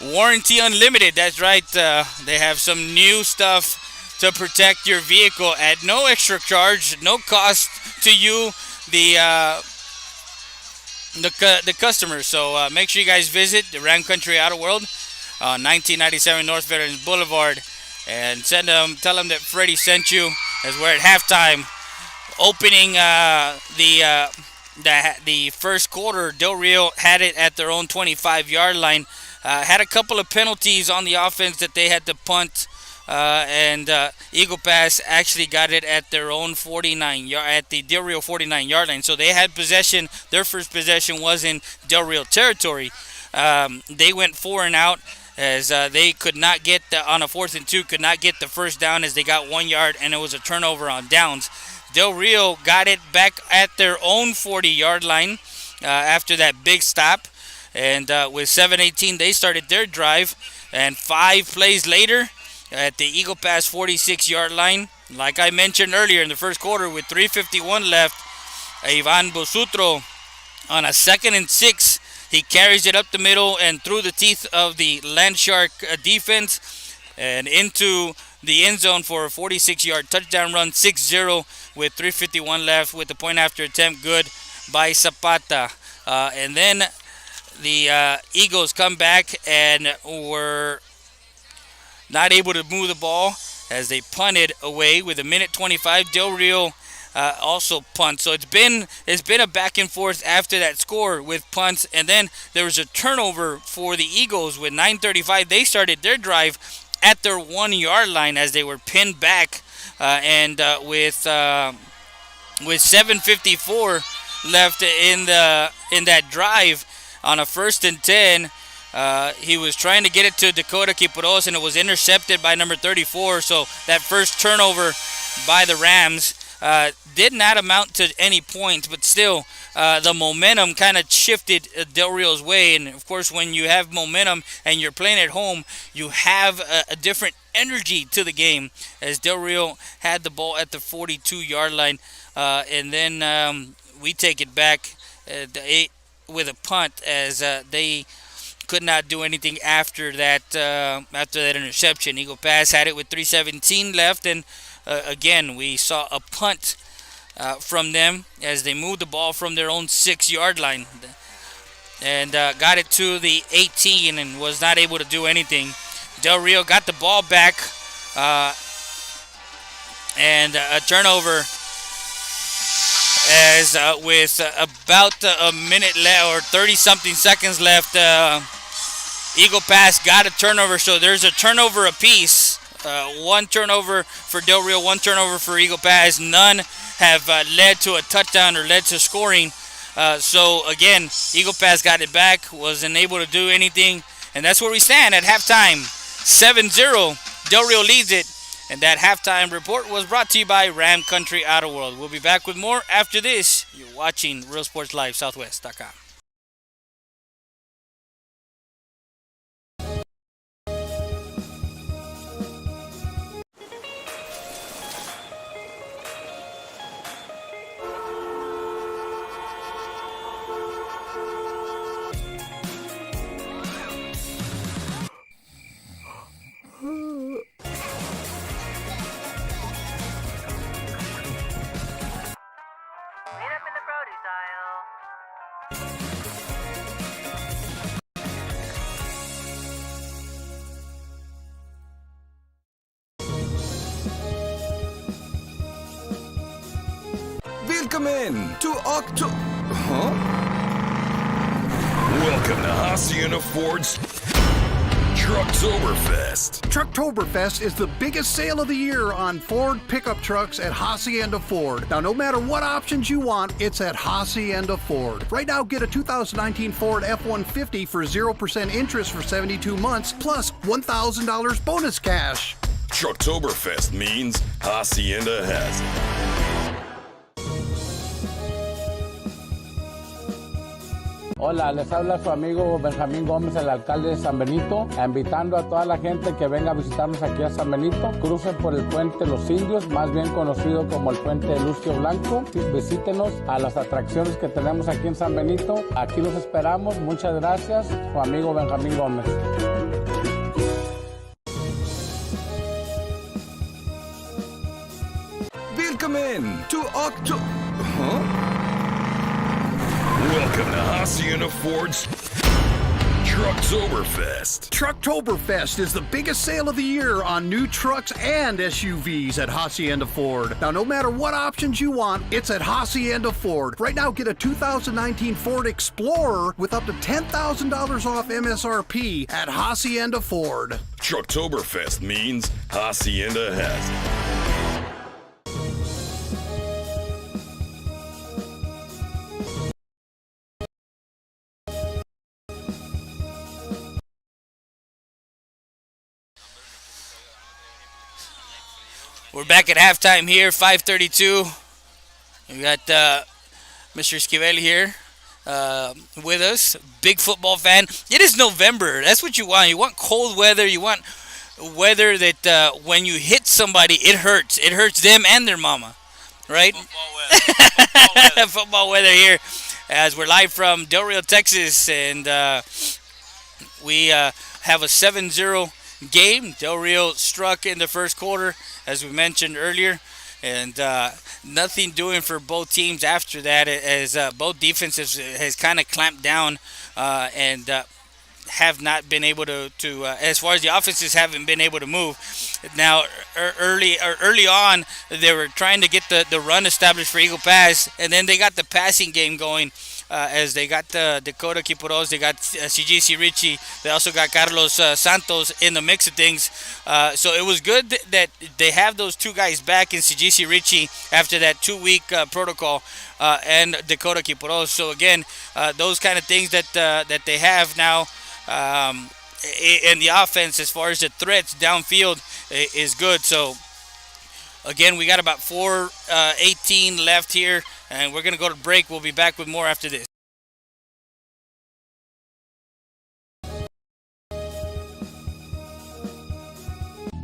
warranty unlimited. That's right. They have some new stuff to protect your vehicle at no extra charge, no cost to you, the customer. So make sure you guys visit the Ram Country Auto World on 1997 North Veterans Boulevard, and tell them that Freddie sent you, as we're at halftime, opening the first quarter. Del Rio had it at their own 25-yard line. Had a couple of penalties on the offense that they had to punt, and Eagle Pass actually got it at their own 49-yard at the Del Rio 49-yard line. So they had possession. Their first possession was in Del Rio territory. They went 4 and out, as they could not get on a 4th and 2, could not get the first down, as they got 1 yard, and it was a turnover on downs. Del Rio got it back at their own 40-yard line after that big stop. And with 7:18, they started their drive. And 5 plays later, at the Eagle Pass 46-yard line, like I mentioned earlier in the first quarter, with 3:51 left, Ivan Bosutro on a 2nd and 6, he carries it up the middle and through the teeth of the Landshark defense and into the end zone for a 46-yard touchdown run, 6-0 with 3:51 left, with the point after attempt good by Zapata. And then the Eagles come back and were not able to move the ball as they punted away with a minute 25. Del Rio also punts. So it's been a back and forth after that score with punts, and then there was a turnover for the Eagles with 9:35. They started their drive at their 1 yard line as they were pinned back, and with 7:54 left in that drive on a 1st and 10. He was trying to get it to Dakota Quiroz, and it was intercepted by number 34. So that first turnover by the Rams did not amount to any points, but still the momentum kind of shifted Del Rio's way. And of course, when you have momentum and you're playing at home, you have a different energy to the game, as Del Rio had the ball at the 42-yard line, and then we take it back with a punt, as they could not do anything after that interception. Eagle Pass had it with 3:17 left, and again we saw a punt from them as they moved the ball from their own 6-yard line and got it to the 18 and was not able to do anything. Del Rio got the ball back, and a turnover, as with about a minute left or 30-something seconds left. Eagle Pass got a turnover, so there's a turnover apiece. One turnover for Del Rio, one turnover for Eagle Pass. None have led to a touchdown or led to scoring. So again, Eagle Pass got it back, wasn't able to do anything, and that's where we stand at halftime. 7-0, Del Rio leads it, and that halftime report was brought to you by Ram Country Auto World. We'll be back with more after this. You're watching Real Sports Live, Southwest.com. Willkommen to Welcome to Hacienda Ford's Trucktoberfest. Trucktoberfest is the biggest sale of the year on Ford pickup trucks at Hacienda Ford. Now, no matter what options you want, it's at Hacienda Ford. Right now, get a 2019 Ford F-150 for 0% interest for 72 months, plus $1,000 bonus cash. Trucktoberfest means Hacienda has it. Hola, les habla su amigo Benjamín Gómez, el alcalde de San Benito, invitando a toda la gente que venga a visitarnos aquí a San Benito. Crucen por el puente Los Indios, más bien conocido como el puente de Lucio Blanco. Visítenos a las atracciones que tenemos aquí en San Benito. Aquí los esperamos. Muchas gracias. Su amigo Benjamín Gómez. Willkommen to Welcome to Hacienda Ford's Trucktoberfest. Trucktoberfest is the biggest sale of the year on new trucks and SUVs at Hacienda Ford. Now, no matter what options you want, it's at Hacienda Ford. Right now, get a 2019 Ford Explorer with up to $10,000 off MSRP at Hacienda Ford. Trucktoberfest means Hacienda has it. We're back at halftime here, 5:32. We got Mr. Esquivel here with us, big football fan. It is November. That's what you want. You want cold weather. You want weather that when you hit somebody, it hurts. It hurts them and their mama, right? Football weather here, as we're live from Del Rio, Texas, and we have a 7-0 game. Del Rio struck in the first quarter, as we mentioned earlier, and nothing doing for both teams after that, as both defenses has kind of clamped down and have not been able to as far as the offenses haven't been able to move. Now, early on, they were trying to get the run established for Eagle Pass, and then they got the passing game going. As they got Dakota Kiporos, they got CGC Richie, they also got Carlos Santos in the mix of things. So it was good that they have those two guys back in CGC Richie after that 2-week protocol, and Dakota Kiporos. So again, those kind of things that they have now in the offense as far as the threats downfield is good. So again, we got about 4:18 left here, and we're going to go to break. We'll be back with more after this.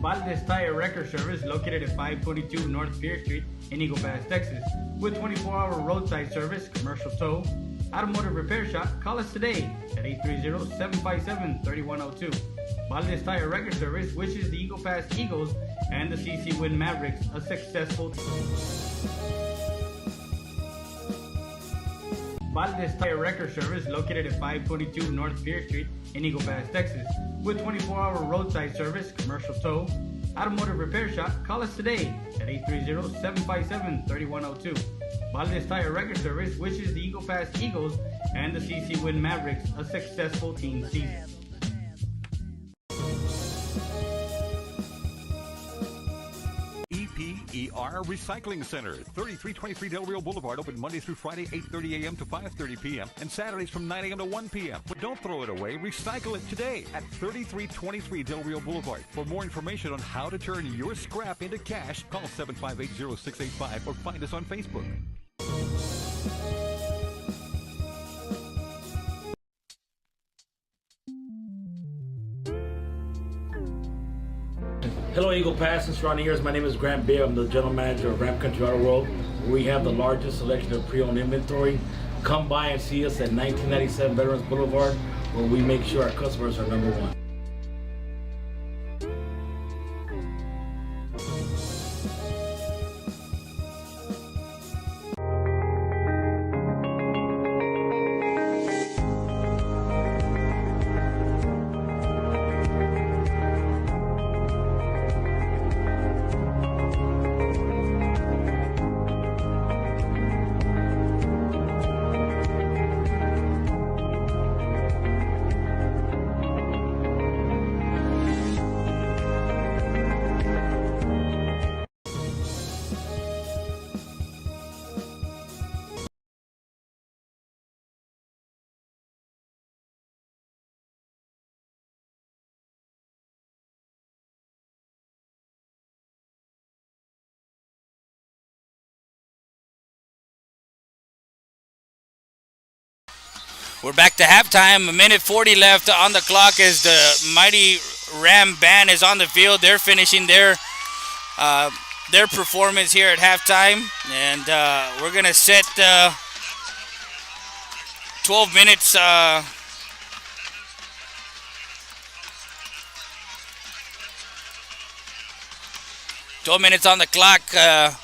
Valdez Tire Record Service, located at 522 North Pierce Street in Eagle Pass, Texas. With 24-hour roadside service, commercial tow, automotive repair shop, call us today at 830-757-3102. Valdez Tire Record Service wishes the Eagle Pass Eagles and the CC Win Mavericks a successful Valdez Tire Record Service, located at 522 North Pierce Street in Eagle Pass, Texas. With 24-hour roadside service, commercial tow, automotive repair shop, call us today at 830-757-3102. Valdez Tire Record Service wishes the Eagle Pass Eagles and the CC Win Mavericks a successful team season. EPER Recycling Center, 3323 Del Rio Boulevard, open Monday through Friday, 8:30 a.m. to 5:30 p.m. and Saturdays from 9 a.m. to 1 p.m. But don't throw it away, recycle it today at 3323 Del Rio Boulevard. For more information on how to turn your scrap into cash, call 758-0685 or find us on Facebook. Hello, Eagle Pass and surrounding areas. My name is Grant Beer. I'm the general manager of Ram Country Auto World. We have the largest selection of pre-owned inventory. Come by and see us at 1997 Veterans Boulevard, where we make sure our customers are number one. We're back to halftime. 1:40 left on the clock as the mighty Ram band is on the field. They're finishing their performance here at halftime, and we're gonna set 12 minutes. 12 minutes on the clock. I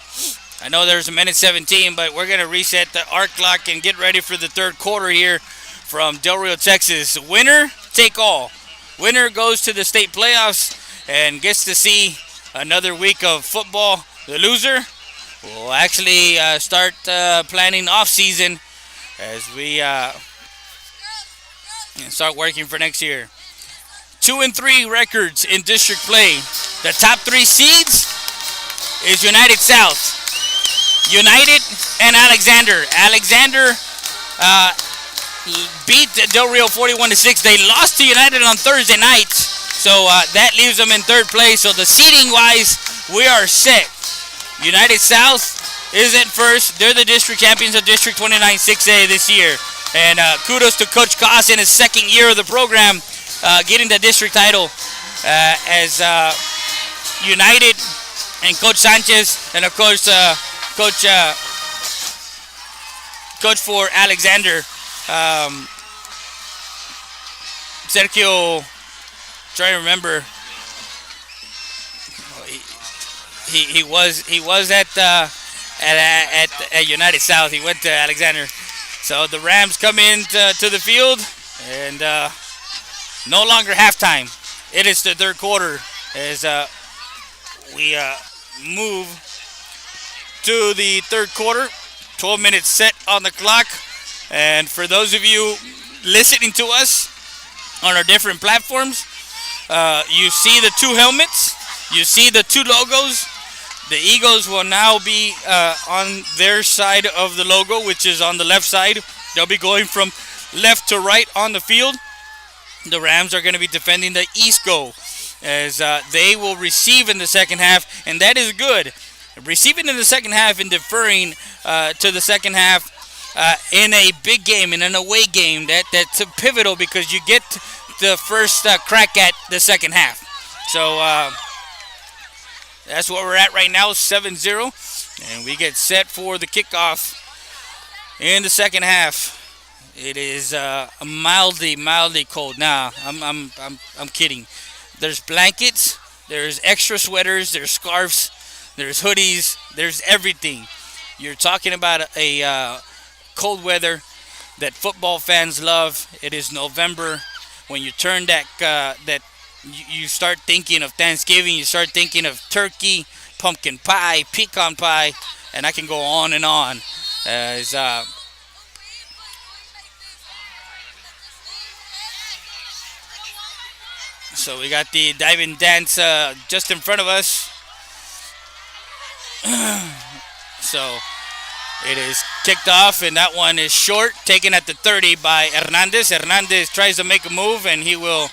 know there's a minute 17, but we're gonna reset our clock and get ready for the third quarter here from Del Rio, Texas. Winner take all. Winner goes to the state playoffs and gets to see another week of football. The loser will actually start planning off season as we start working for next year. 2-3 records in district play. The top 3 seeds is United South, United, and Alexander. Alexander beat Del Rio 41-6. They lost to United on Thursday night, so that leaves them in third place. So the seeding wise, we are set. United South is at first. They're the district champions of District 29 6A this year, and kudos to Coach Koss in his second year of the program, getting the district title as United and Coach Sanchez, and of course coach for Alexander, Sergio. Trying to remember, he was at United South. He went to Alexander. So the Rams come in to the field, and No longer halftime. It is the third quarter as we move to the third quarter. 12 minutes set on the clock. And for those of you listening to us on our different platforms, you see the two helmets. You see the two logos. The Eagles will now be on their side of the logo, which is on the left side. They'll be going from left to right on the field. The Rams are going to be defending the East goal as they will receive in the second half, and that is good. Receiving in the second half and deferring to the second half in a big game, in an away game, that's pivotal because you get the first crack at the second half. So that's where we're at right now, 7-0, and we get set for the kickoff in the second half. It is mildly cold. Nah, I'm kidding. There's blankets, there's extra sweaters, there's scarves, there's hoodies, there's everything. You're talking about a cold weather that football fans love. It is November. When you turn you start thinking of Thanksgiving, you start thinking of turkey, pumpkin pie, pecan pie, and I can go on and on. So we got the diving dance just in front of us. So it is kicked off, and that one is short, taken at the 30 by Hernandez. Hernandez tries to make a move, and he will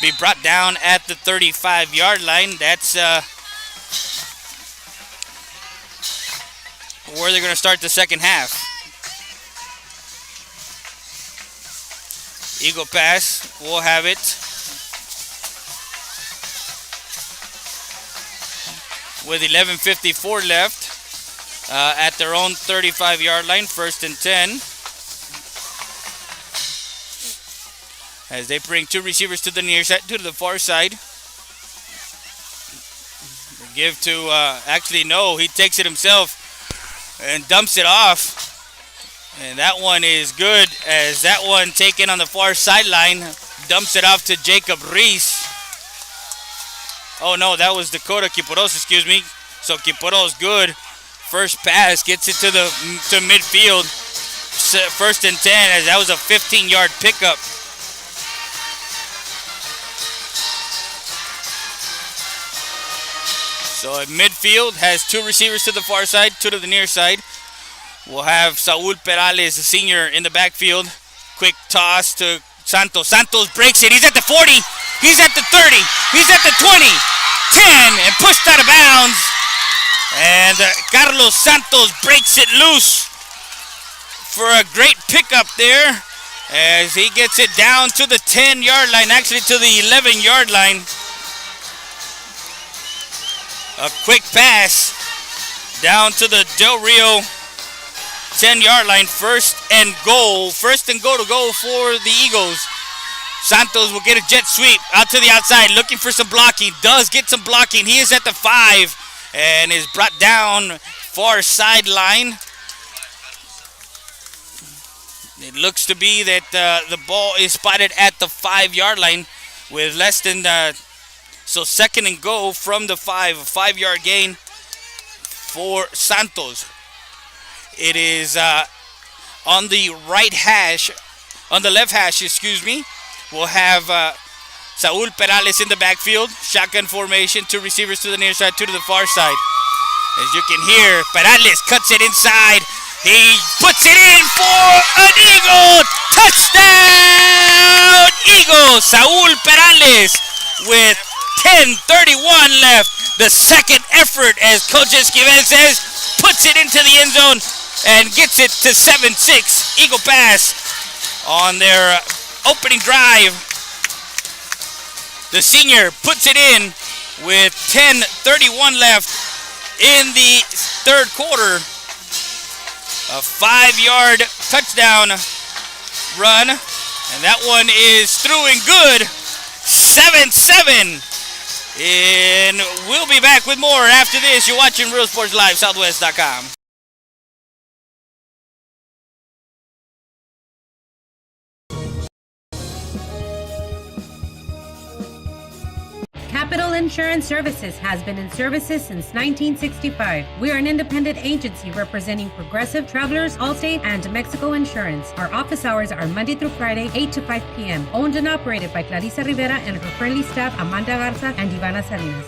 be brought down at the 35-yard line. That's where they're going to start the second half. Eagle pass will have it. With 11:54 left at their own 35-yard line, 1st and 10. As they bring two receivers to the near side, two to the far side. They give to, actually no, he takes it himself and dumps it off. And that one is good, as that one taken on the far sideline, dumps it off to Jacob Reese. Oh no, that was Dakota Kiporos, excuse me. So Kiporos good. First pass gets it to midfield. 1st and 10, as that was a 15-yard pickup. So at midfield, has two receivers to the far side, two to the near side. We'll have Saul Perales, a senior, in the backfield. Quick toss to Santos. Santos breaks it. He's at the 40. He's at the 30. He's at the 20. 10 and pushed out of bounds. And Carlos Santos breaks it loose for a great pickup there as he gets it down to the 10-yard line, actually to the 11-yard line. A quick pass down to the Del Rio 10-yard line. First and goal to go for the Eagles. Santos will get a jet sweep out to the outside, looking for some blocking. Does get some blocking. He is at the 5 and is brought down far sideline. It looks to be that the ball is spotted at the 5-yard line with less than, so 2nd and goal from the 5, a 5-yard gain for Santos. It is on the right hash, on the left hash, excuse me. We'll have Saul Perales in the backfield. Shotgun formation, two receivers to the near side, two to the far side. As you can hear, Perales cuts it inside. He puts it in for an Eagle touchdown! Eagle, Saul Perales with 10:31 left. The second effort, as Coach Esquivel says, puts it into the end zone and gets it to 7-6. Eagle pass on their opening drive. The senior puts it in with 10:31 left in the third quarter. A 5-yard touchdown run, and that one is through and good. 7-7. And we'll be back with more after this. You're watching Real Sports Live, Southwest.com. Insurance Services has been in services since 1965. We are an independent agency representing Progressive, Travelers, Allstate, and Mexico Insurance. Our office hours are Monday through Friday, 8 to 5 p.m. Owned and operated by Clarissa Rivera and her friendly staff, Amanda Garza and Ivana Salinas.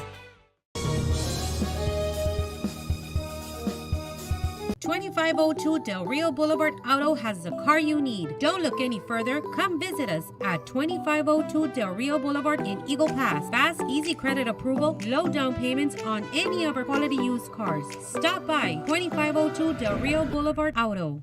2502 Del Rio Boulevard Auto has the car you need. Don't look any further. Come visit us at 2502 Del Rio Boulevard in Eagle Pass. Fast, easy credit approval, low down payments on any of our quality used cars. Stop by 2502 Del Rio Boulevard Auto.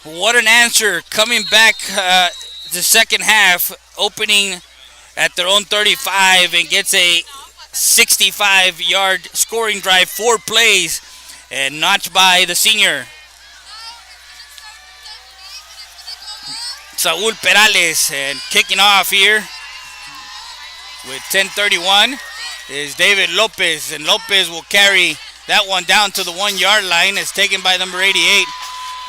What an answer, coming back the second half, opening at their own 35 and gets a 65-yard scoring drive, 4 plays, and notched by the senior. Saul Perales, and kicking off here with 10:31 is David Lopez, and Lopez will carry that one down to the 1-yard line. It's taken by number 88.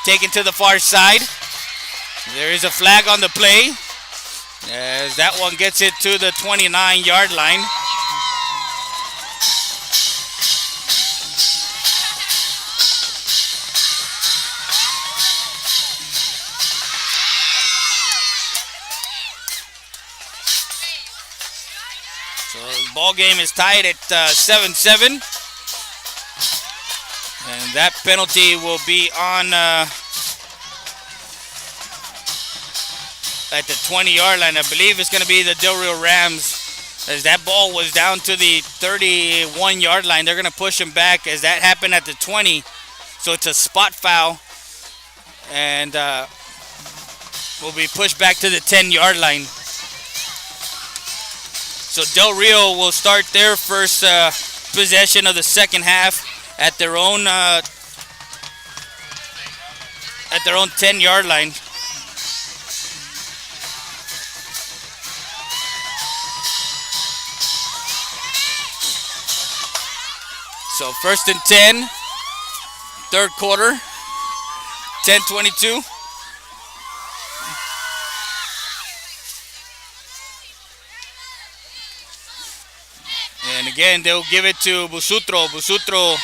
Taken to the far side. There is a flag on the play as that one gets it to the 29-yard line. So the ball game is tied at 7-7. And that penalty will be on at the 20-yard line. I believe it's going to be the Del Rio Rams, as that ball was down to the 31-yard line. They're going to push him back, as that happened at the 20. So it's a spot foul, and will be pushed back to the 10-yard line. So Del Rio will start their first possession of the second half at their own 10-yard line. So 1st and 10, third quarter, 10:22. And again, they'll give it to Busutro. Busutro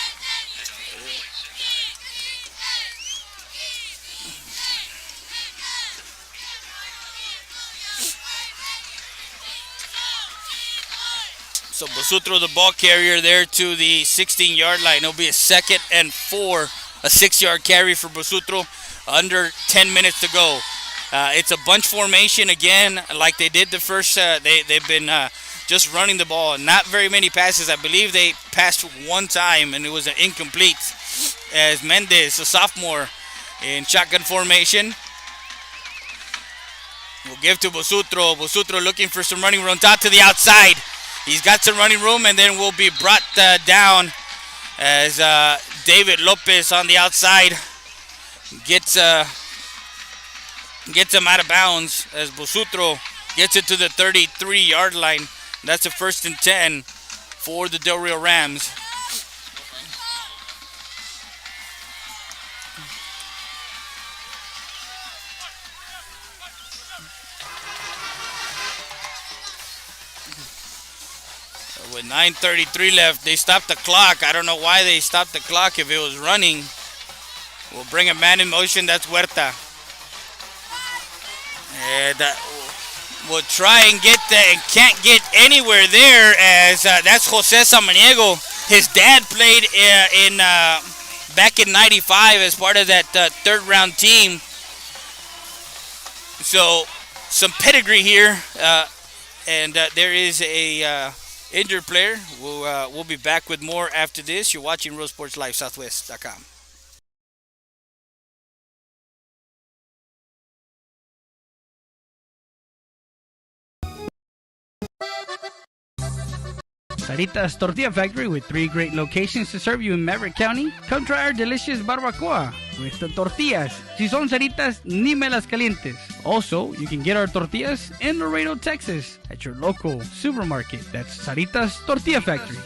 So Busutro, the ball carrier, there to the 16-yard line. It'll be a 2nd and 4, a 6-yard carry for Busutro. Under 10 minutes to go. It's a bunch formation again, like they did the first. They've been just running the ball. Not very many passes. I believe they passed one time, and it was an incomplete. As Mendez, a sophomore, in shotgun formation. We'll give to Busutro. Busutro looking for some running room. Out to the outside. He's got some running room, and then will be brought down as David Lopez on the outside gets him out of bounds as Busutro gets it to the 33-yard line. That's a 1st and 10 for the Del Rio Rams. With 9:33 left, they stopped the clock. I don't know why they stopped the clock if it was running. We'll bring a man in motion. That's Huerta. And will try and get that and can't get anywhere there as that's Jose Samaniego. His dad played in back in '95 as part of that third-round team. So some pedigree here, and there is a injured player. We'll be back with more after this. You're watching Real Sports Live, Southwest.com. Sarita's Tortilla Factory, with 3 great locations to serve you in Maverick County. Come try our delicious barbacoa with the tortillas. Si son Saritas, ni me las calientes. Also, you can get our tortillas in Laredo, Texas at your local supermarket. That's Sarita's Tortilla Factory.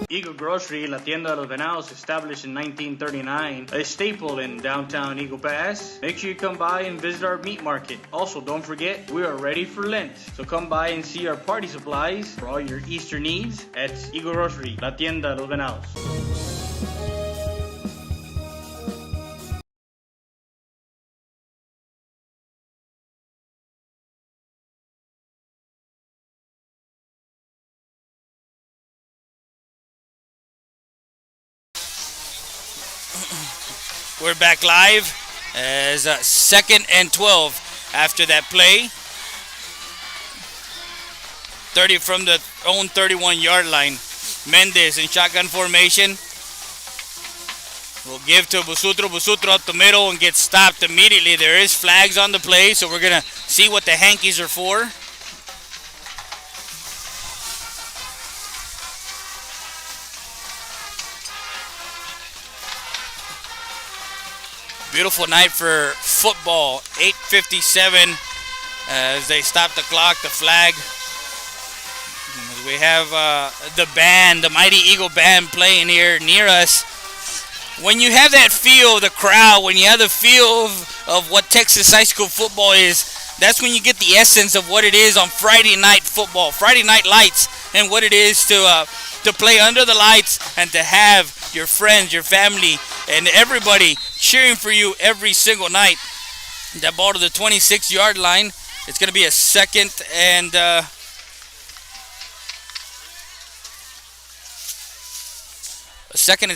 Eagle Grocery, La Tienda de los Venados, established in 1939, a staple in downtown Eagle Pass. Make sure you come by and visit our meat market. Also, don't forget, we are ready for Lent. So come by and see our party supplies for all your Easter needs at Eagle Grocery, La Tienda de los Venados. We're back live as 2nd and 12 after that play. 30 from the own 31-yard line. Mendez in shotgun formation. We'll give to Busutro. Busutro up the middle and gets stopped immediately. There is flags on the play, so we're going to see what the hankies are for. Beautiful night for football. 8:57 as they stop the clock, the flag. We have the band, the Mighty Eagle Band playing here near us. When you have that feel of the crowd, when you have the feel of what Texas high school football is, that's when you get the essence of what it is on Friday night football, Friday night lights, and what it is to play under the lights and to have your friends, your family, and everybody cheering for you every single night. That ball to the 26-yard line. It's going to be a 2nd and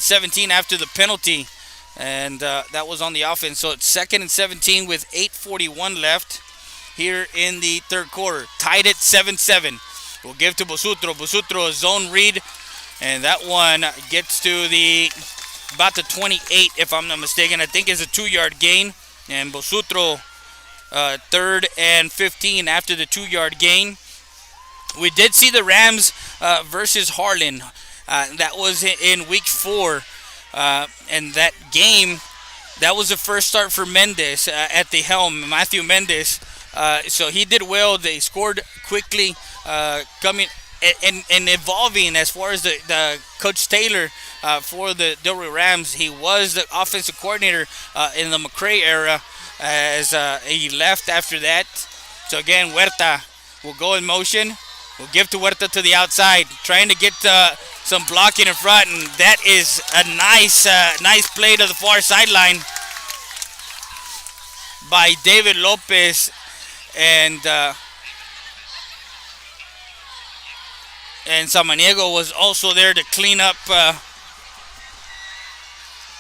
17 after the penalty, and that was on the offense. So it's 2nd and 17 with 8:41 left here in the third quarter. Tied at 7-7. We'll give to Busutro. Busutro a zone read, and that one gets to about the 28, if I'm not mistaken. I think it's a 2-yard gain, and Busutro 3rd and 15 after the 2-yard gain. We did see the Rams versus Harlan. That was in week 4, and that game, that was the first start for Mendez at the helm, Matthew Mendez. So he did well. They scored quickly, coming and evolving as far as the Coach Taylor for the Del Rio Rams. He was the offensive coordinator in the McCray era as he left after that. So again, Huerta will go in motion. We'll give to Huerta to the outside, trying to get some blocking in front, and that is a nice play to the far sideline by David Lopez, and Samaniego was also there to clean up.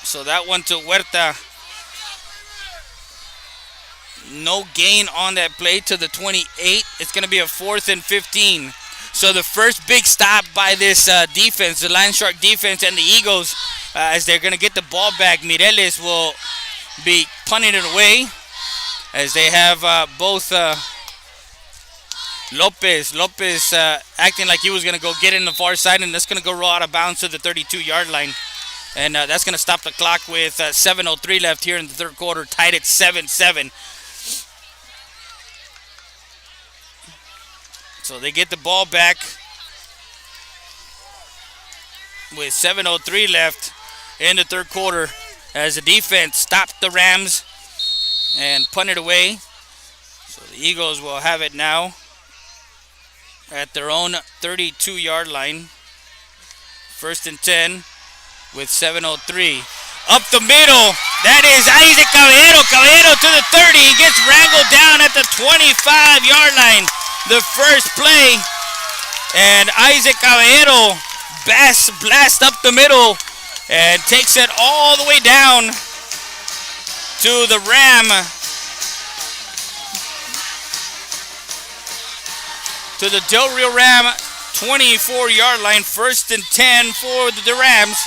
So that one to Huerta. No gain on that play to the 28. It's going to be a 4th and 15. So the first big stop by this defense, the Lion Shark defense, and the Eagles, as they're going to get the ball back. Mireles will be punting it away as they have both Lopez acting like he was going to go get in the far side, and that's going to go roll out of bounds to the 32-yard line. And that's going to stop the clock with 7:03 left here in the third quarter, tied at 7-7. So they get the ball back with 7:03 left in the third quarter as the defense stopped the Rams and punted away. So the Eagles will have it now at their own 32-yard line. 1st and 10 with 7:03. Up the middle, that is Isaac Caballero. Caballero to the 30. He gets wrangled down at the 25-yard line. The first play, and Isaac Caballero blast up the middle and takes it all the way down to the Ram, to the Del Rio Ram 24-yard line. 1st and 10 for the Rams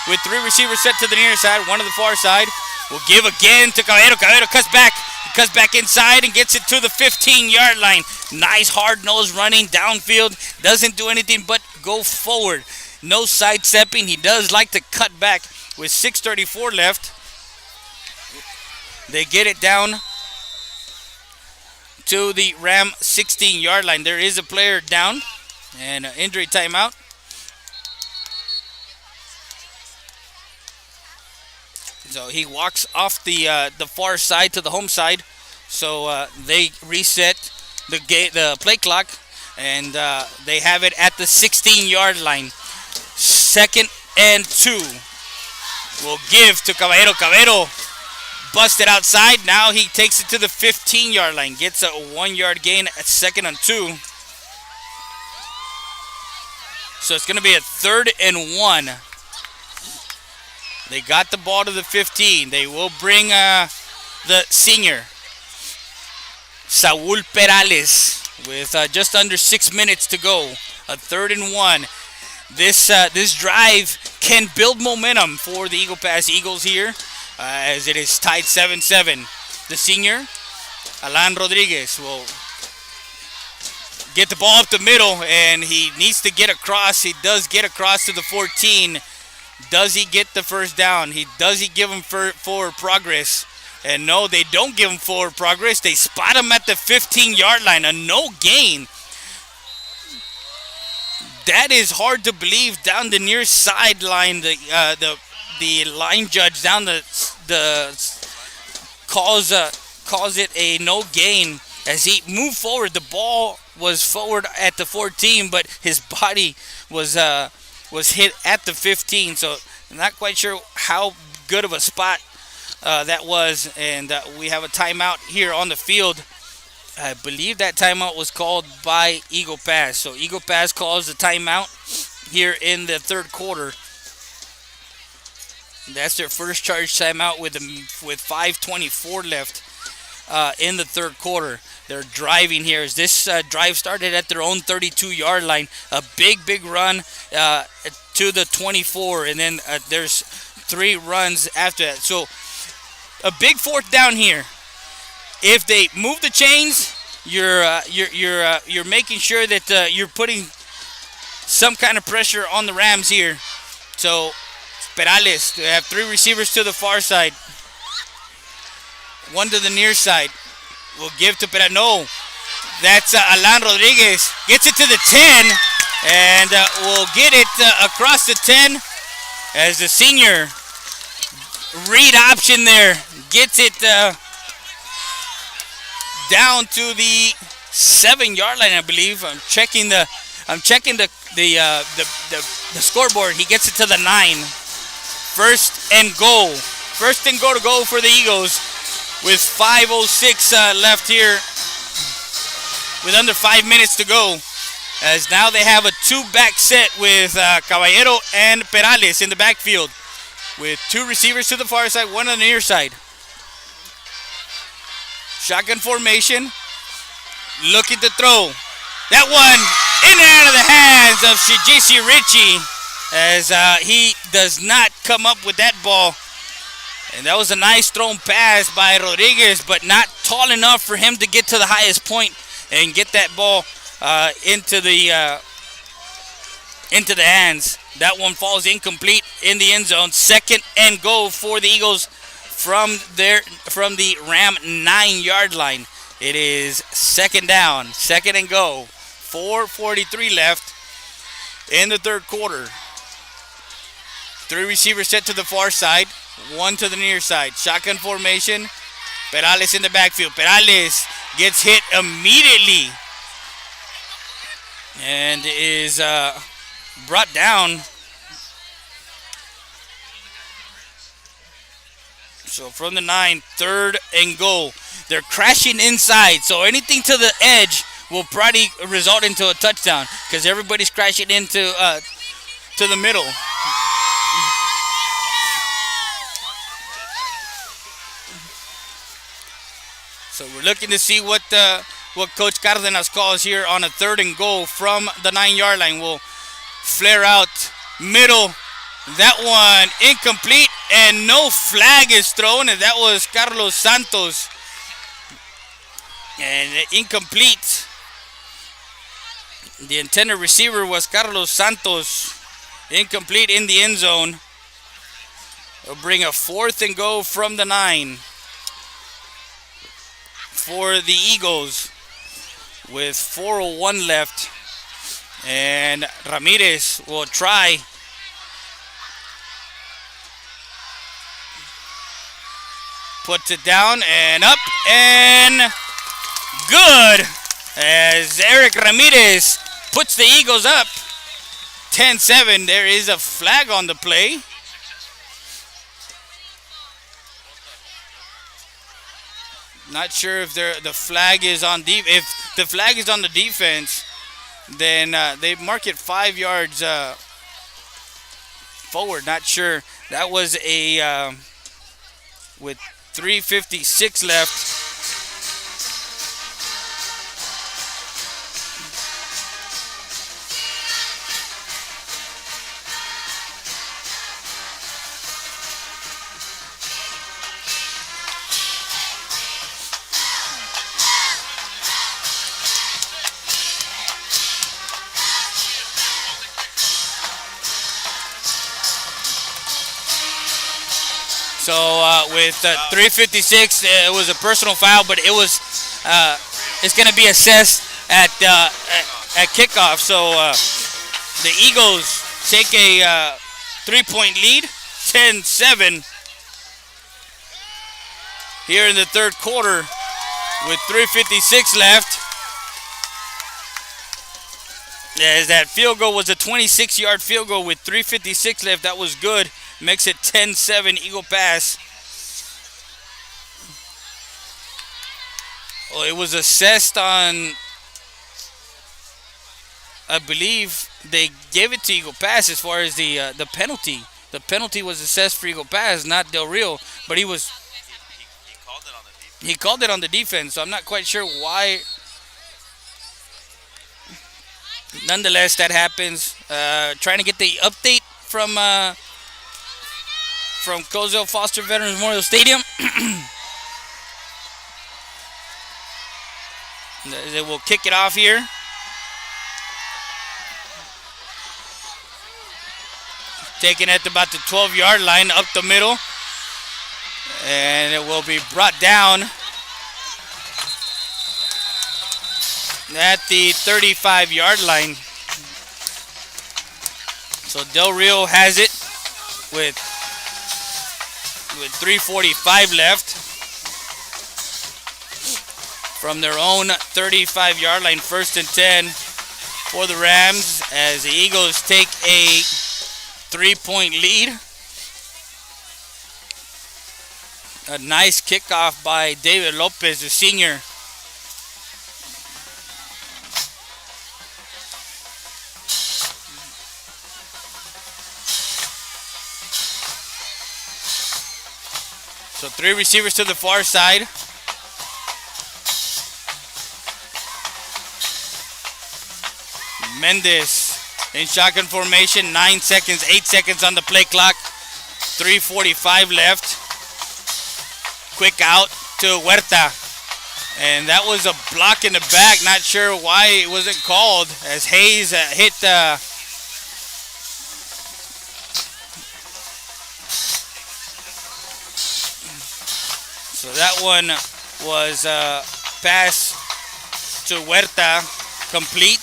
with 3 receivers set to the near side, 1 to the far side. We'll give again to Caballero. Caballero cuts back inside and gets it to the 15-yard line. Nice hard-nosed running downfield. Doesn't do anything but go forward. No sidestepping. He does like to cut back with 6:34 left. They get it down to the Ram 16-yard line. There is a player down and an injury timeout. So he walks off the far side to the home side. So they reset the play clock, and they have it at the 16-yard line. 2nd and 2. Will give to Caballero. Caballero busted outside. Now he takes it to the 15-yard line. Gets a 1-yard gain at 2nd and 2. So it's going to be a 3rd and 1. They got the ball to the 15. They will bring the senior, Saul Perales, with just under 6 minutes to go. A 3rd and 1. This drive can build momentum for the Eagle Pass Eagles here, as it is tied 7-7. The senior, Alan Rodriguez, will get the ball up the middle, and he needs to get across. He does get across to the 14. Does he get the first down? Does he give him forward progress? And no, they don't give him forward progress. They spot him at the 15-yard line. A no gain. That is hard to believe. Down the near sideline, the line judge down the calls it a no gain as he moved forward. The ball was forward at the 14, but his body was hit at the 15. So I'm not quite sure how good of a spot that was, and we have a timeout here on the field. I believe that timeout was called by Eagle Pass. So Eagle Pass calls the timeout here in the 3rd quarter. That's their first charge timeout with 5:24 left in the 3rd quarter. They're driving here as this drive started at their own 32-yard line. A big run to the 24, and then there's 3 runs after that. So a big 4th down here. If they move the chains, you're making sure that you're putting some kind of pressure on the Rams here. So Perales, they have 3 receivers to the far side, 1 to the near side. Will give to Perales. No, that's Alan Rodriguez. Gets it to the 10, and will get it across the 10 as the senior read option there gets it down to the 7-yard line, I believe. I'm checking the scoreboard. He gets it to the 9. 1st and goal. 1st and goal to go for the Eagles with 5:06 left here, with under 5 minutes to go. As now they have a 2-back set with Caballero and Perales in the backfield, with 2 receivers to the far side, 1 on the near side. Shotgun formation. Looking to throw. That one in and out of the hands of Shijisi Ritchie, as he does not come up with that ball. And that was a nice thrown pass by Rodriguez, but not tall enough for him to get to the highest point and get that ball into the hands. That one falls incomplete in the end zone. 2nd and goal for the Eagles from the Ram 9-yard line. It is 2nd down, 2nd and go. 4:43 left in the 3rd quarter. 3 receivers set to the far side, 1 to the near side. Shotgun formation. Perales in the backfield. Perales gets hit immediately and is brought down. So from the 9, 3rd and goal. They're crashing inside, so anything to the edge will probably result into a touchdown because everybody's crashing into to the middle. So we're looking to see what Coach Cardenas calls here on a 3rd and goal from the 9-yard line. Will flare out middle. That one incomplete, and no flag is thrown, and that was Carlos Santos. And incomplete. The intended receiver was Carlos Santos. Incomplete in the end zone. They'll bring a 4th and go from the 9 for the Eagles with 4:01 left. And Ramirez will try. puts it down and up and good as Eric Ramirez puts the Eagles up 10-7. There is a flag on the play. Not sure if the flag is on if the flag is on the defense, then they mark it 5 yards forward. Not sure. That was a with 3:56 left. So with 3:56, it was a personal foul, but it was it's going to be assessed at kickoff. So the Eagles take a 3-point lead, 10-7 here in the third quarter with 3:56 left. As that field goal was a 26-yard field goal with 3:56 left, that was good. Makes it 10-7 Eagle Pass. Well, it was assessed on, I believe they gave it to Eagle Pass as far as the penalty. The penalty was assessed for Eagle Pass, not Del Rio, but he called it on the defense. So I'm not quite sure why. Nonetheless, that happens. Trying to get the update from Cozell Foster Veterans Memorial Stadium. They will kick it off here. Taken at about the 12-yard line, up the middle. And it will be brought down at the 35-yard line. So Del Rio has it with 3:45 left from their own 35-yard line. 1st and 10 for the Rams as the Eagles take a 3-point lead. A nice kickoff by David Lopez, the senior. So 3 receivers to the far side. Mendez in shotgun formation. 9 seconds, 8 seconds on the play clock. 3:45 left. Quick out to Huerta. And that was a block in the back. Not sure why it wasn't called as Hayes hit so that one was pass to Huerta, complete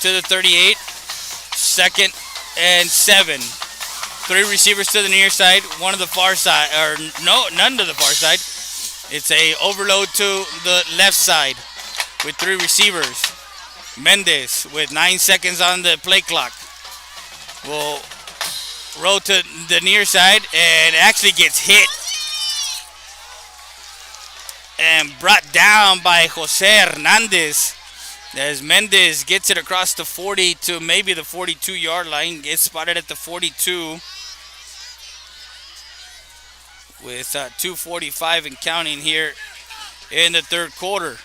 to the 38. 2nd and 7. 3 receivers to the near side, one to the far side, or no, none to the far side. It's a overload to the left side with 3 receivers. Mendez with 9 seconds on the play clock will roll to the near side and actually gets hit and brought down by Jose Hernandez as Mendez gets it across the 40 to maybe the 42-yard line. Gets spotted at the 42 with 2:45 and counting here in the third quarter.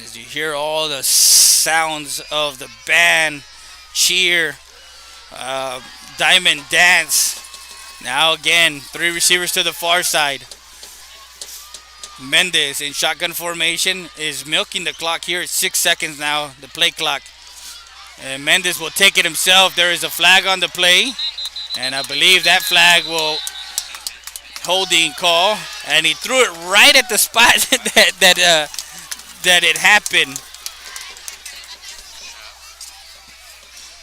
As you hear all the sounds of the band, cheer, diamond dance. Now again, 3 receivers to the far side. Mendez in shotgun formation is milking the clock here at 6 seconds now, the play clock. And Mendez will take it himself. There is a flag on the play, and I believe that flag will holding call. And he threw it right at the spot that it happened.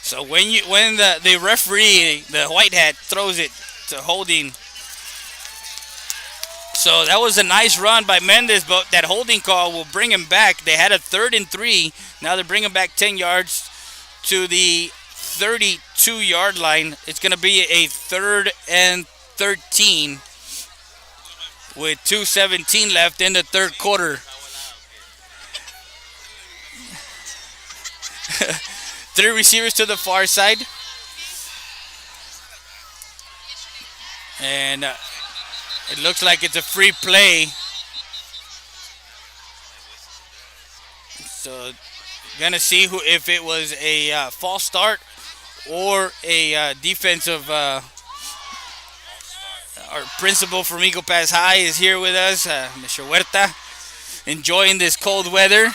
So when the referee, the white hat, throws it to holding, So that was a nice run by Mendez, but that holding call will bring him back. They had a 3rd and 3. Now they're bringing back 10 yards to the 32-yard line. It's going to be a 3rd and 13 with 2:17 left in the third quarter. 3 receivers to the far side. And it looks like it's a free play. So gonna see if it was a false start or a defensive. Our principal from Eagle Pass High is here with us, Mr. Huerta, enjoying this cold weather.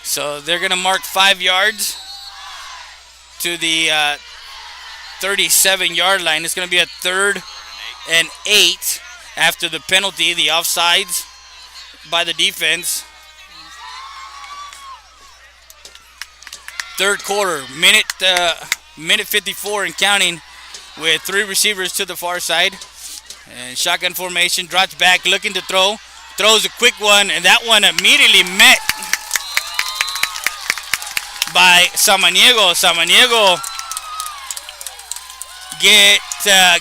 So they're going to mark 5 yards to the 37-yard line. It's going to be a 3rd and 8 after the penalty, the offsides by the defense. Third quarter, minute 54 and counting, with 3 receivers to the far side. And shotgun formation, drops back, looking to throw. Throws a quick one, and that one immediately met by Samaniego. Samaniego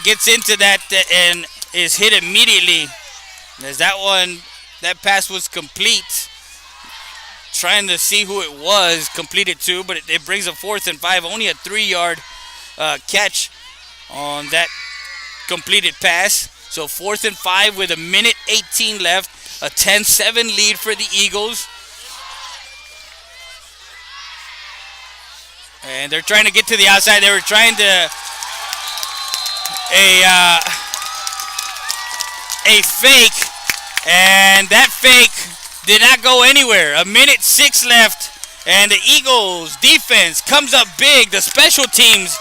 gets into that and is hit immediately. As that pass was complete. Trying to see who it was completed to, but it brings a 4th and 5. Only a 3-yard catch on that completed pass. So 4th and 5 with a minute 18 left. A 10-7 lead for the Eagles. And they're trying to get to the outside. They were trying to a fake, and that fake did not go anywhere. A minute 6 left, and the Eagles defense comes up big. The special teams,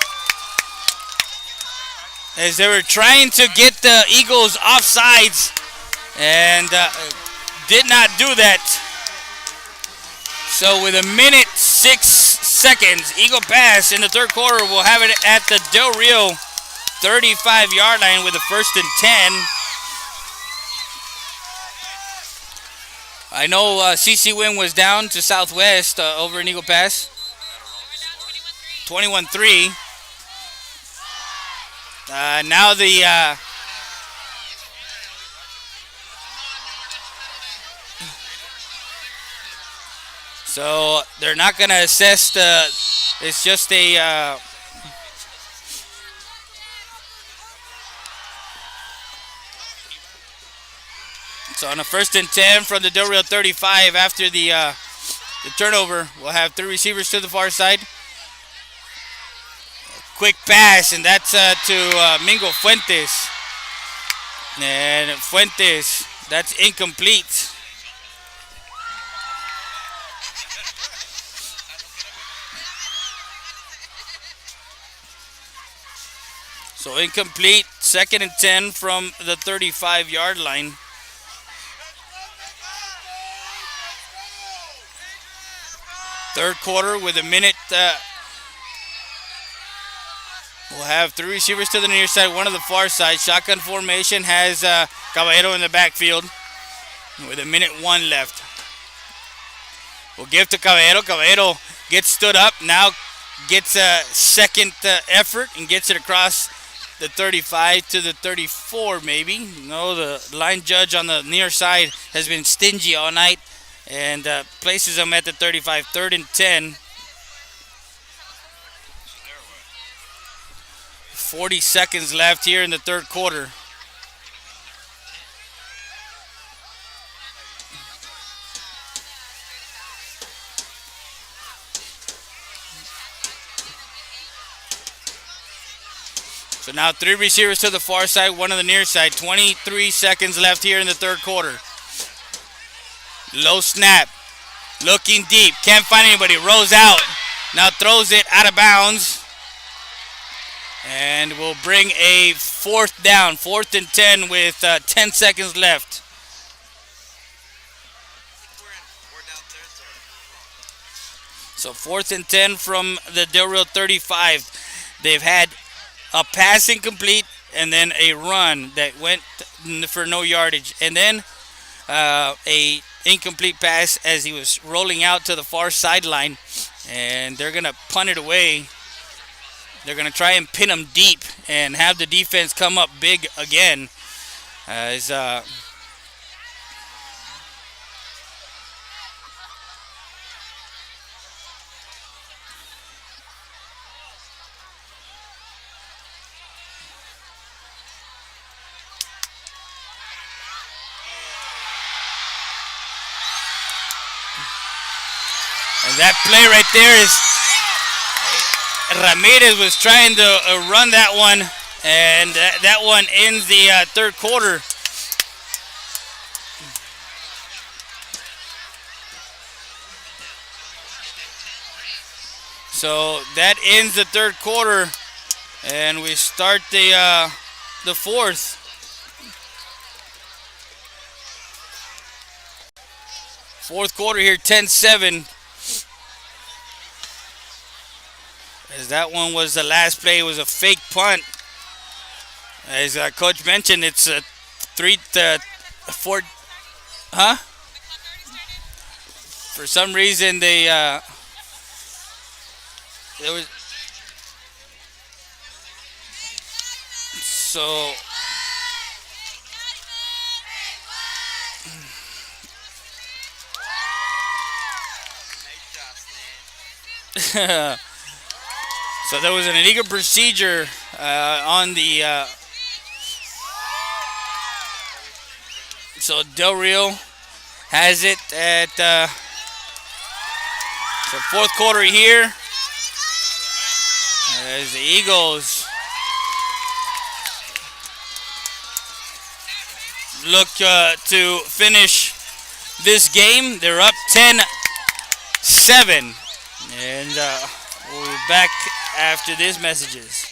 as they were trying to get the Eagles offsides, and did not do that. So with a minute 6 seconds, Eagle Pass in the third quarter will have it at the Del Rio 35-yard line with a 1st and 10. I know CC Win was down to Southwest over in Eagle Pass. 21-3. Now the so they're not going to assess it's just a so on a 1st and 10 from the Del Rio 35 after the turnover, we'll have 3 receivers to the far side. Quick pass, and that's to Mingo Fuentes. And Fuentes, that's incomplete. So incomplete, 2nd and 10 from the 35-yard line. Third quarter with a minute. We'll have 3 receivers to the near side, 1 to the far side. Shotgun formation has Caballero in the backfield with a minute 1 left. We'll give to Caballero. Caballero gets stood up, now gets a second effort and gets it across the 35 to the 34 maybe. No, the line judge on the near side has been stingy all night and places them at the 35, 3rd and 10. 40 seconds left here in the third quarter. So now 3 receivers to the far side, 1 on the near side. 23 seconds left here in the third quarter. Low snap. Looking deep. Can't find anybody. Rolls out. Now throws it out of bounds. And we'll bring a 4th down. 4th and 10 with 10 seconds left. So 4th and 10 from the Del Rio 35. They've had a pass incomplete and then a run that went for no yardage. And then a incomplete pass as he was rolling out to the far sideline. And they're going to punt it away. They're going to try and pin him deep and have the defense come up big again. As and that play right there is Ramirez was trying to run that one, and that one ends the third quarter. So that ends the third quarter, and we start the fourth. Fourth quarter here, 10-7. As that one was the last play, it was a fake punt. As Coach mentioned, it's a 3-4. Huh? For some reason, there was. So. So there was an illegal procedure on the. So Del Rio has it at. So fourth quarter here. As the Eagles look to finish this game. They're up 10-7. And we'll be back after these messages.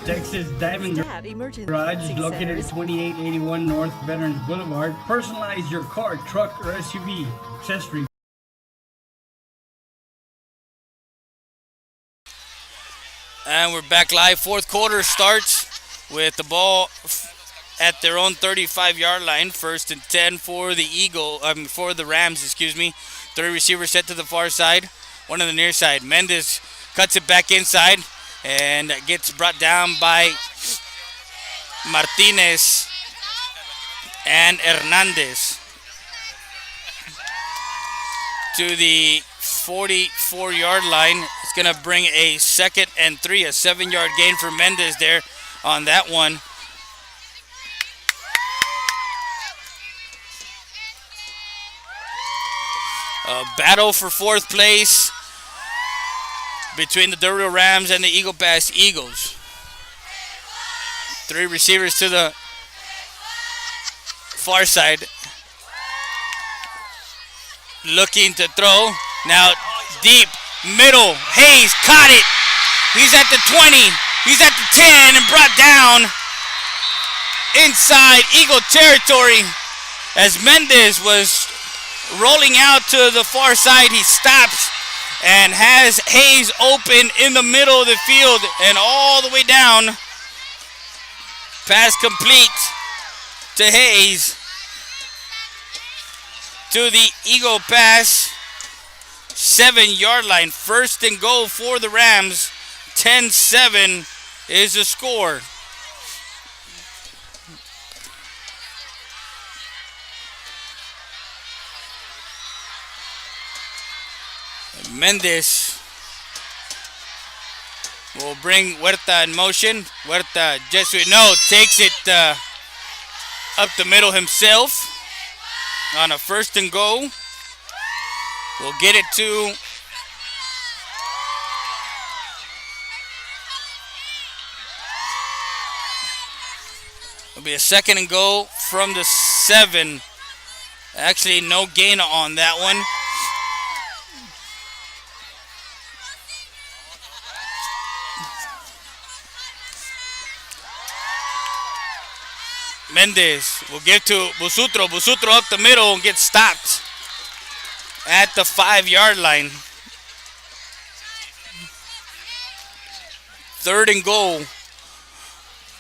Texas Diamond Garage is located at 2881 North Veterans Boulevard. Personalize your car, truck, or SUV accessory. And we're back live. Fourth quarter starts with the ball at their own 35-yard line. 1st and 10 for the Rams, excuse me. 3 receivers set to the far side, 1 on the near side. Mendez cuts it back inside and gets brought down by Martinez and Hernandez to the 44-yard line. It's going to bring a 2nd and 3, a 7-yard gain for Mendez there on that one. A battle for 4th place between the Del Rio Rams and the Eagle Pass Eagles. 3 receivers to the far side. Looking to throw. Now deep, middle. Hayes caught it. He's at the 20. He's at the 10 and brought down inside Eagle territory. As Mendez was rolling out to the far side, he stops and has Hayes open in the middle of the field and all the way down. Pass complete to Hayes to the Eagle Pass 7-yard line. 1st and goal for the Rams. 10-7 is the score. Mendez will bring Huerta in motion. Huerta takes it up the middle himself on a 1st and goal. We'll get it to it'll be a 2nd and goal from the 7. Actually, no gain on that one. Mendez will give to Busutro. Busutro up the middle and gets stopped at the 5-yard line. 3rd and goal.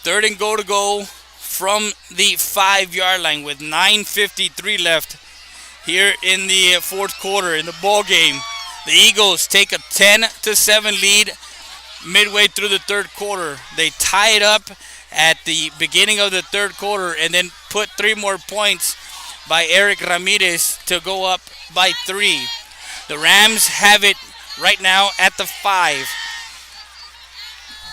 3rd and goal to go from the 5-yard line with 9:53 left here in the 4th quarter in the ball game. The Eagles take a 10-7 lead midway through the 3rd quarter. They tie it up at the beginning of the 3rd quarter and then put 3 more points by Eric Ramirez to go up by 3. The Rams have it right now at the 5.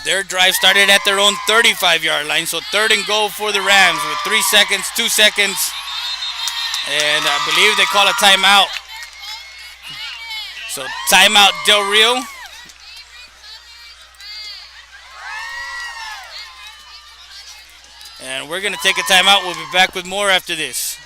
Their drive started at their own 35-yard line, so 3rd and goal for the Rams with 3 seconds, 2 seconds, and I believe they call a timeout. So timeout Del Rio. And we're going to take a timeout. We'll be back with more after this.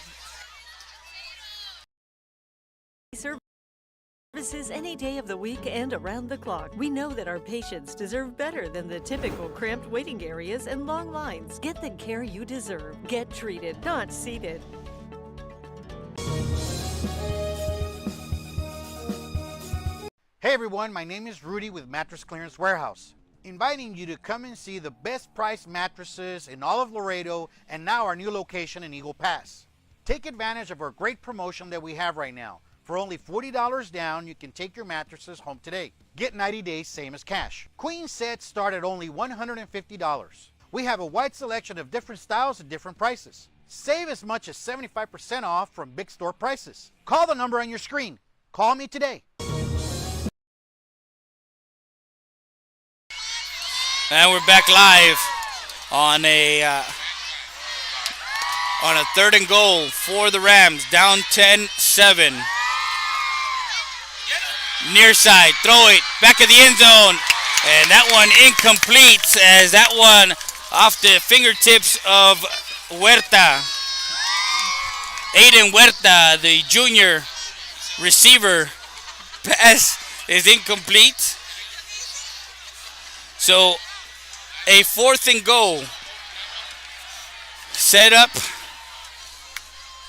Services any day of the week and around the clock. We know that our patients deserve better than the typical cramped waiting areas and long lines. Get the care you deserve. Get treated, not seated. Hey everyone, my name is Rudy with Mattress Clearance Warehouse, inviting you to come and see the best price mattresses in all of Laredo and now our new location in Eagle Pass. Take advantage of our great promotion that we have right now. For only $40 down, you can take your mattresses home today. Get 90 days same as cash. Queen sets start at only $150. We have a wide selection of different styles and different prices. Save as much as 75% off from big store prices. Call the number on your screen. Call me today. And we're back live on a 3rd and goal for the Rams, down 10-7. Near side, throw it, back of the end zone, and that one incomplete as that one off the fingertips of Huerta. Aiden Huerta, the junior receiver, pass is incomplete. So a 4th and goal. Set up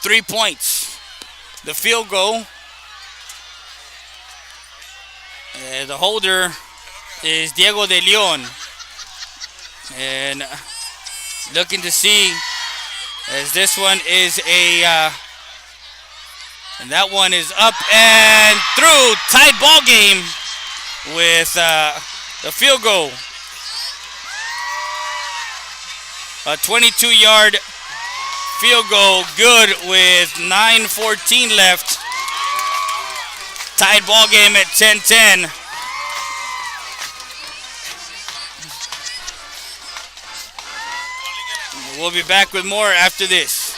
3 points. The field goal. The holder is Diego de Leon. And looking to see as this one is and that one is up and through. Tied ball game with the field goal. A 22-yard field goal, good with 9:14 left. Tied ball game at 10-10. We'll be back with more after this.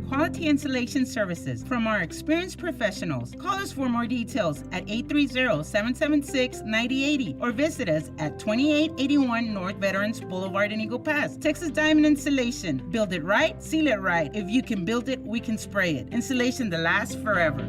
Quality Insulation Services from our experienced professionals. Call us for more details at 830-776-9080 or visit us at 2881 North Veterans Boulevard in Eagle Pass. Texas Diamond Insulation. Build it right, seal it right. If you can build it, we can spray it. Insulation that lasts forever.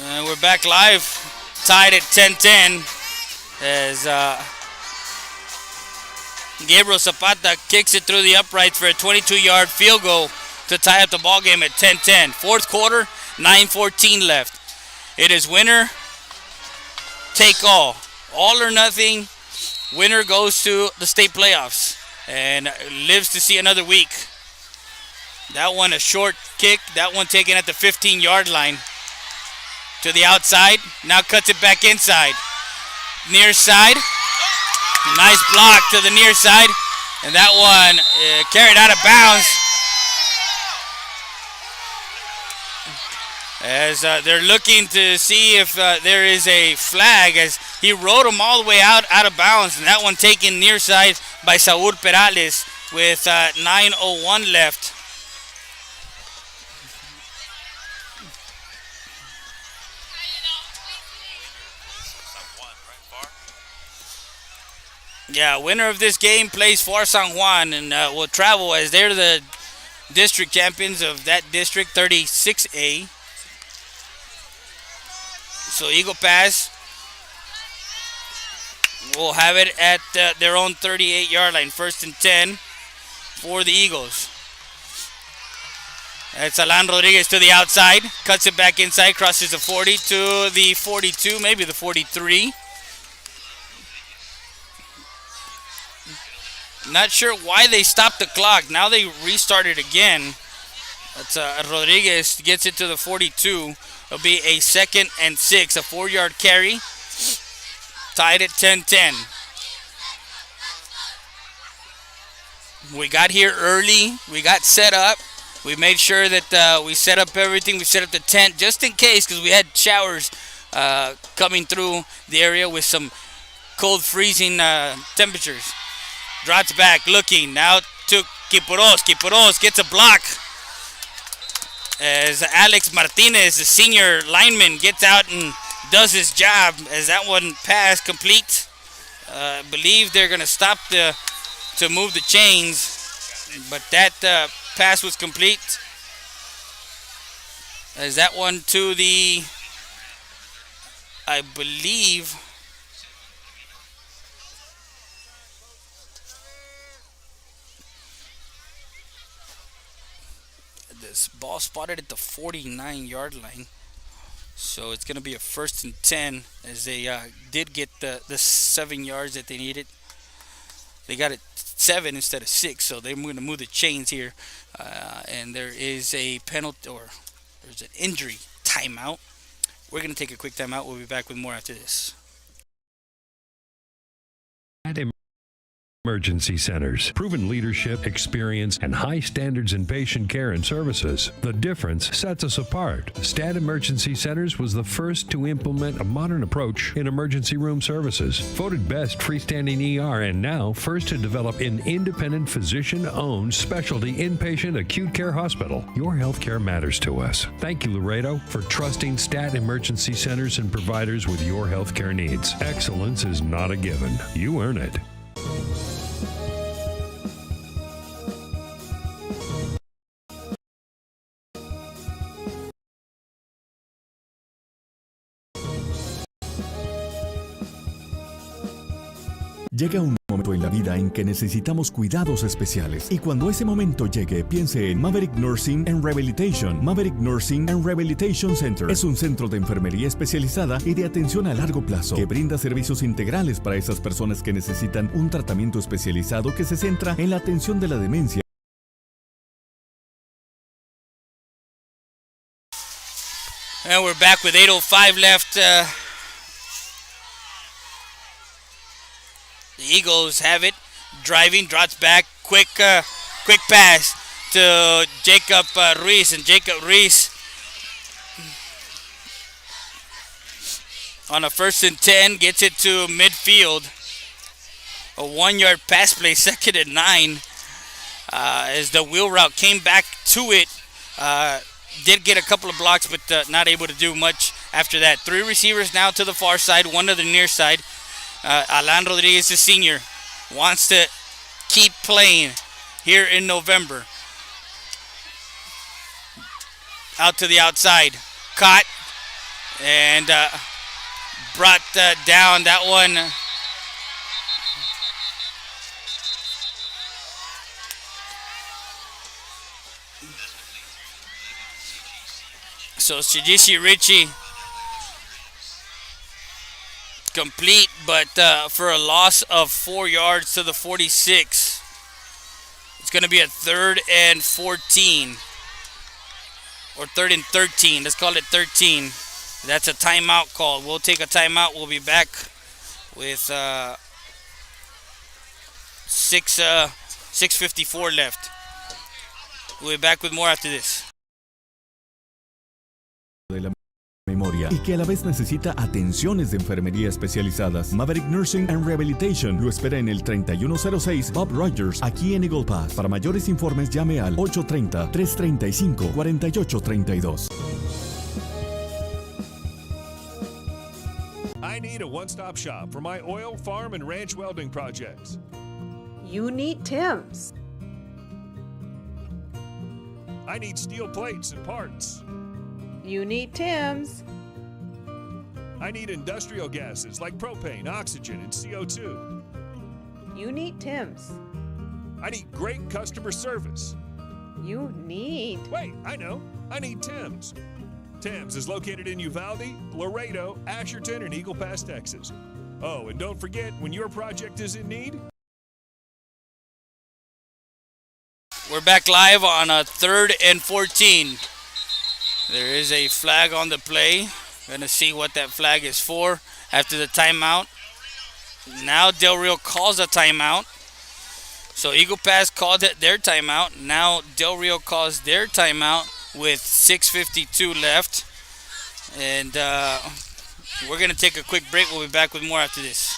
And we're back live, tied at 10-10 as Gabriel Zapata kicks it through the uprights for a 22-yard field goal to tie up the ball game at 10-10. 4th quarter, 9:14 left. It is winner take all or nothing. Winner goes to the state playoffs and lives to see another week. That one a short kick, that one taken at the 15-yard line. To the outside, now cuts it back inside. Near side, nice block to the near side, and that one carried out of bounds. as they're looking to see if there is a flag, as he rode him all the way out of bounds, and that one taken near side by Saúl Perales with 9:01 left. Yeah, winner of this game plays for San Juan and will travel, as they're the district champions of that district, 36A. So Eagle Pass will have it at their own 38-yard line, 1st and 10 for the Eagles. That's Alan Rodriguez to the outside, cuts it back inside, crosses the 40 to the 42, maybe the 43. Not sure why they stopped the clock. Now they restarted again. That's Rodriguez gets it to the 42. It'll be a 2nd and 6, a 4-yard carry. Tied at 10-10. We got here early. We got set up. We made sure that we set up everything. We set up the tent just in case, because we had showers coming through the area with some cold, freezing temperatures. Drops back, looking now to Quipuros. Quipuros gets a block as Alex Martinez, the senior lineman, gets out and does his job, as that one pass complete. I believe they're going to stop to move the chains, but that pass was complete. As that one to the, I believe, this ball spotted at the 49-yard line. So it's going to be a 1st and 10, as they did get the 7 yards that they needed. They got it 7 instead of 6, so they're going to move the chains here. And there is a penalty, or there's an injury timeout. We're going to take a quick timeout. We'll be back with more after this. Emergency centers. Proven leadership, experience, and high standards in patient care and services. The difference sets us apart. STAT Emergency Centers was the first to implement a modern approach in emergency room services. Voted best freestanding ER, and now first to develop an independent physician-owned specialty inpatient acute care hospital. Your healthcare matters to us. Thank you, Laredo, for trusting STAT Emergency Centers and providers with your healthcare needs. Excellence is not a given. You earn it. Llega un momento en la vida en que necesitamos cuidados especiales, y cuando ese momento llegue, piense en Maverick Nursing and Rehabilitation. Maverick Nursing and Rehabilitation Center es un centro de enfermería especializada y de atención a largo plazo que brinda servicios integrales para esas personas que necesitan un tratamiento especializado que se centra en la atención de la demencia. And we're back with 8:05 left. The Eagles have it, driving, drops back, quick pass to Jacob Ruiz, and Jacob Ruiz on a 1st and 10 gets it to midfield. A 1-yard pass play, 2nd and 9, as the wheel route came back to it. Did get a couple of blocks, but not able to do much after that. 3 receivers now to the far side, 1 to the near side. Alan Rodriguez, the senior, wants to keep playing here in November. Out to the outside. Caught and brought down. That one so Shijishi Richie complete, but for a loss of 4 yards to the 46. It's going to be a 3rd and 14, or 3rd and 13. Let's call it 13. That's a timeout call. We'll take a timeout. We'll be back with 6:54 left. We'll be back with more after this. de la memoria y que a la vez necesita atenciones de enfermería especializadas. Maverick Nursing and Rehabilitation lo espera en el 3106 Bob Rogers, aquí en Eagle Pass. Para mayores informes llame al 830-335-4832. I need a one-stop shop for my oil, farm, and ranch welding projects. You need Tim's. I need steel plates and parts. You need Tim's. I need industrial gases like propane, oxygen, and CO2. You need Tim's. I need great customer service. You need... Wait, I know. I need Tim's. Tim's is located in Uvalde, Laredo, Asherton, and Eagle Pass, Texas. Oh, and don't forget, when your project is in need... We're back live on a 3rd and 14. There is a flag on the play. Gonna see what that flag is for after the timeout. Now Del Rio calls a timeout. So Eagle Pass called their timeout. Now Del Rio calls their timeout with 6:52 left. And we're gonna take a quick break. We'll be back with more after this.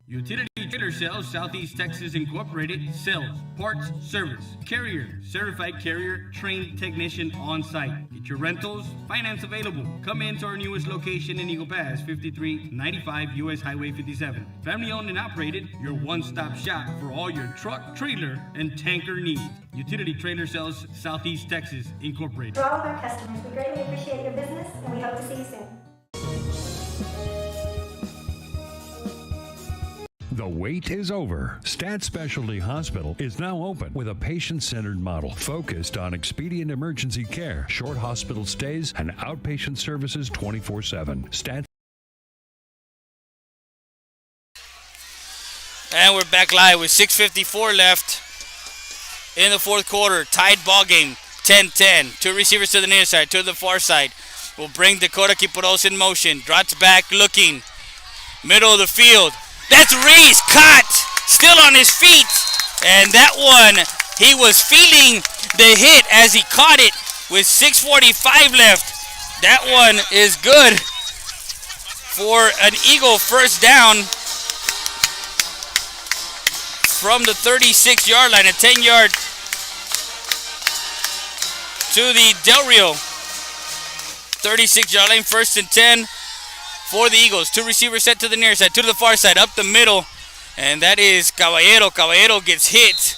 Utility Trailer Sales Southeast Texas Incorporated sells parts, service, carrier, certified carrier, trained technician on site. Get your rentals, finance available. Come into our newest location in Eagle Pass, 5395 US Highway 57. Family owned and operated, your one-stop shop for all your truck, trailer, and tanker needs. Utility Trailer Sales Southeast Texas Incorporated. To all of our customers, we greatly appreciate your business and we hope to see you soon. The wait is over. Stat Specialty Hospital is now open with a patient-centered model focused on expedient emergency care, short hospital stays, and outpatient services 24/7. Stat. And we're back live with 6:54 left in the fourth quarter. Tied ball game, 10-10. Two receivers to the near side, to the far side. Will bring Dakota Kiporos in motion. Drops back, looking. Middle of the field. That's Reese, caught, still on his feet. And that one, he was feeling the hit as he caught it with 6:45 left. That one is good for an Eagle first down from the 36-yard line, a 10-yard to the Del Rio 36-yard line, 1st and 10. For the Eagles. Two receivers set to the near side, to the far side, up the middle. And that is Caballero. Caballero gets hit.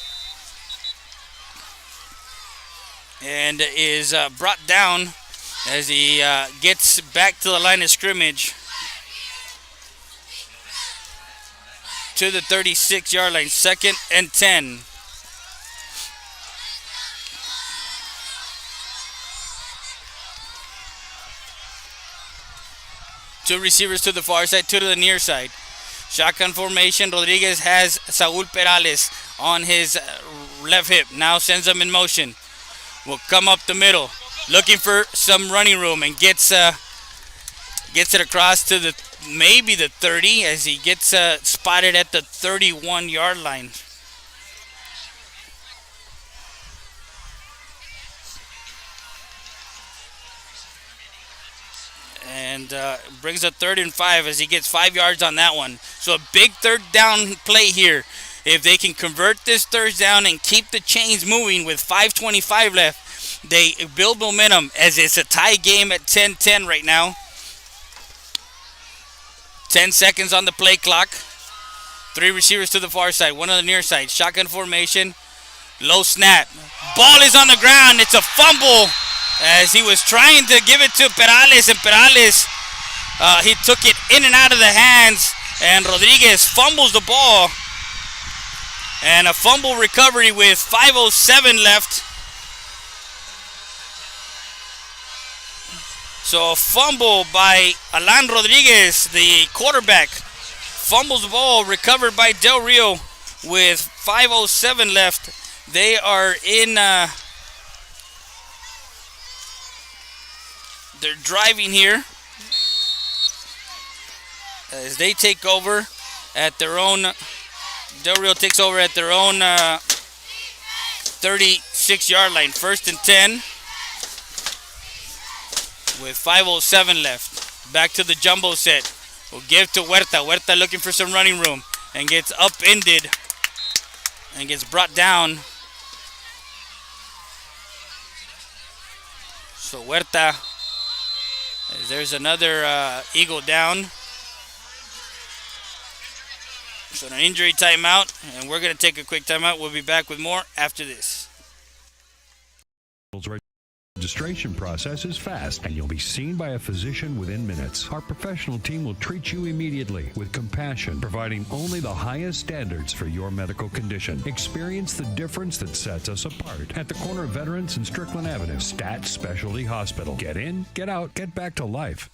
And is brought down as he gets back to the line of scrimmage. To the 36-yard line, 2nd and 10. Two receivers to the far side, two to the near side. Shotgun formation. Rodriguez has Saul Perales on his left hip. Now sends them in motion. Will come up the middle, looking for some running room, and gets it across to the maybe the 30 as he gets spotted at the 31-yard line. And brings a 3rd and 5 as he gets 5 yards on that one. So a big 3rd down play here. If they can convert this 3rd down and keep the chains moving with 5:25 left, they build momentum as it's a tie game at 10-10 right now. 10 seconds on the play clock. Three receivers to the far side, one on the near side. Shotgun formation. Low snap. Ball is on the ground. It's a fumble. As he was trying to give it to Perales, and Perales, he took it in and out of the hands, and Rodriguez fumbles the ball. And a fumble recovery with 5:07 left. So a fumble by Alan Rodriguez, the quarterback. Fumbles the ball, recovered by Del Rio with 5:07 left. They are in... They're driving here as they take over at their own Del Rio takes over at their own 36-yard line. 1st and 10 with 5:07 left. Back to the jumbo set. We'll give to Huerta. Huerta looking for some running room and gets upended and gets brought down. So Huerta, there's another Eagle down. So an injury timeout, and we're going to take a quick timeout. We'll be back with more after this. Registration process is fast, and you'll be seen by a physician within minutes. Our professional team will treat you immediately with compassion, providing only the highest standards for your medical condition. Experience the difference that sets us apart at the corner of Veterans and Strickland Avenue. Stat Specialty Hospital. Get in, get out, get back to life.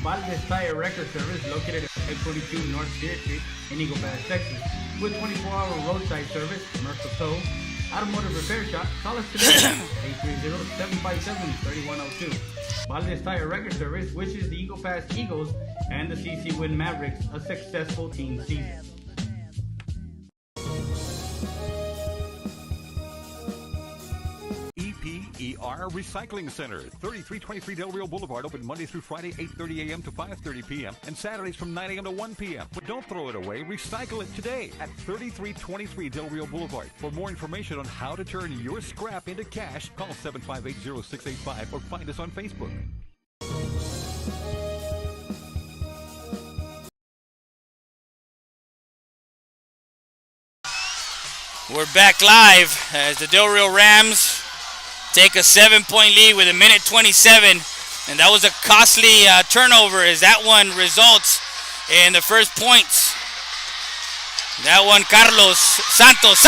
Valdez Tire Record Service, located at 522 North Spirit Street in Eagle Pass, Texas. With 24-hour roadside service, commercial tow, automotive repair shop, call us today at 830-757-3102. Valdez Tire Record Service wishes the Eagle Pass Eagles and the CC Win Mavericks a successful team season. EPER Recycling Center, 3323 Del Rio Boulevard, open Monday through Friday, 8:30 a.m. to 5:30 p.m. and Saturdays from 9 a.m. to 1 p.m. But don't throw it away. Recycle it today at 3323 Del Rio Boulevard. For more information on how to turn your scrap into cash, call 758-0685 or find us on Facebook. We're back live as the Del Rio Rams take a 7-point lead with 1:27, and that was a costly turnover as that one results in the first points. That one, Carlos Santos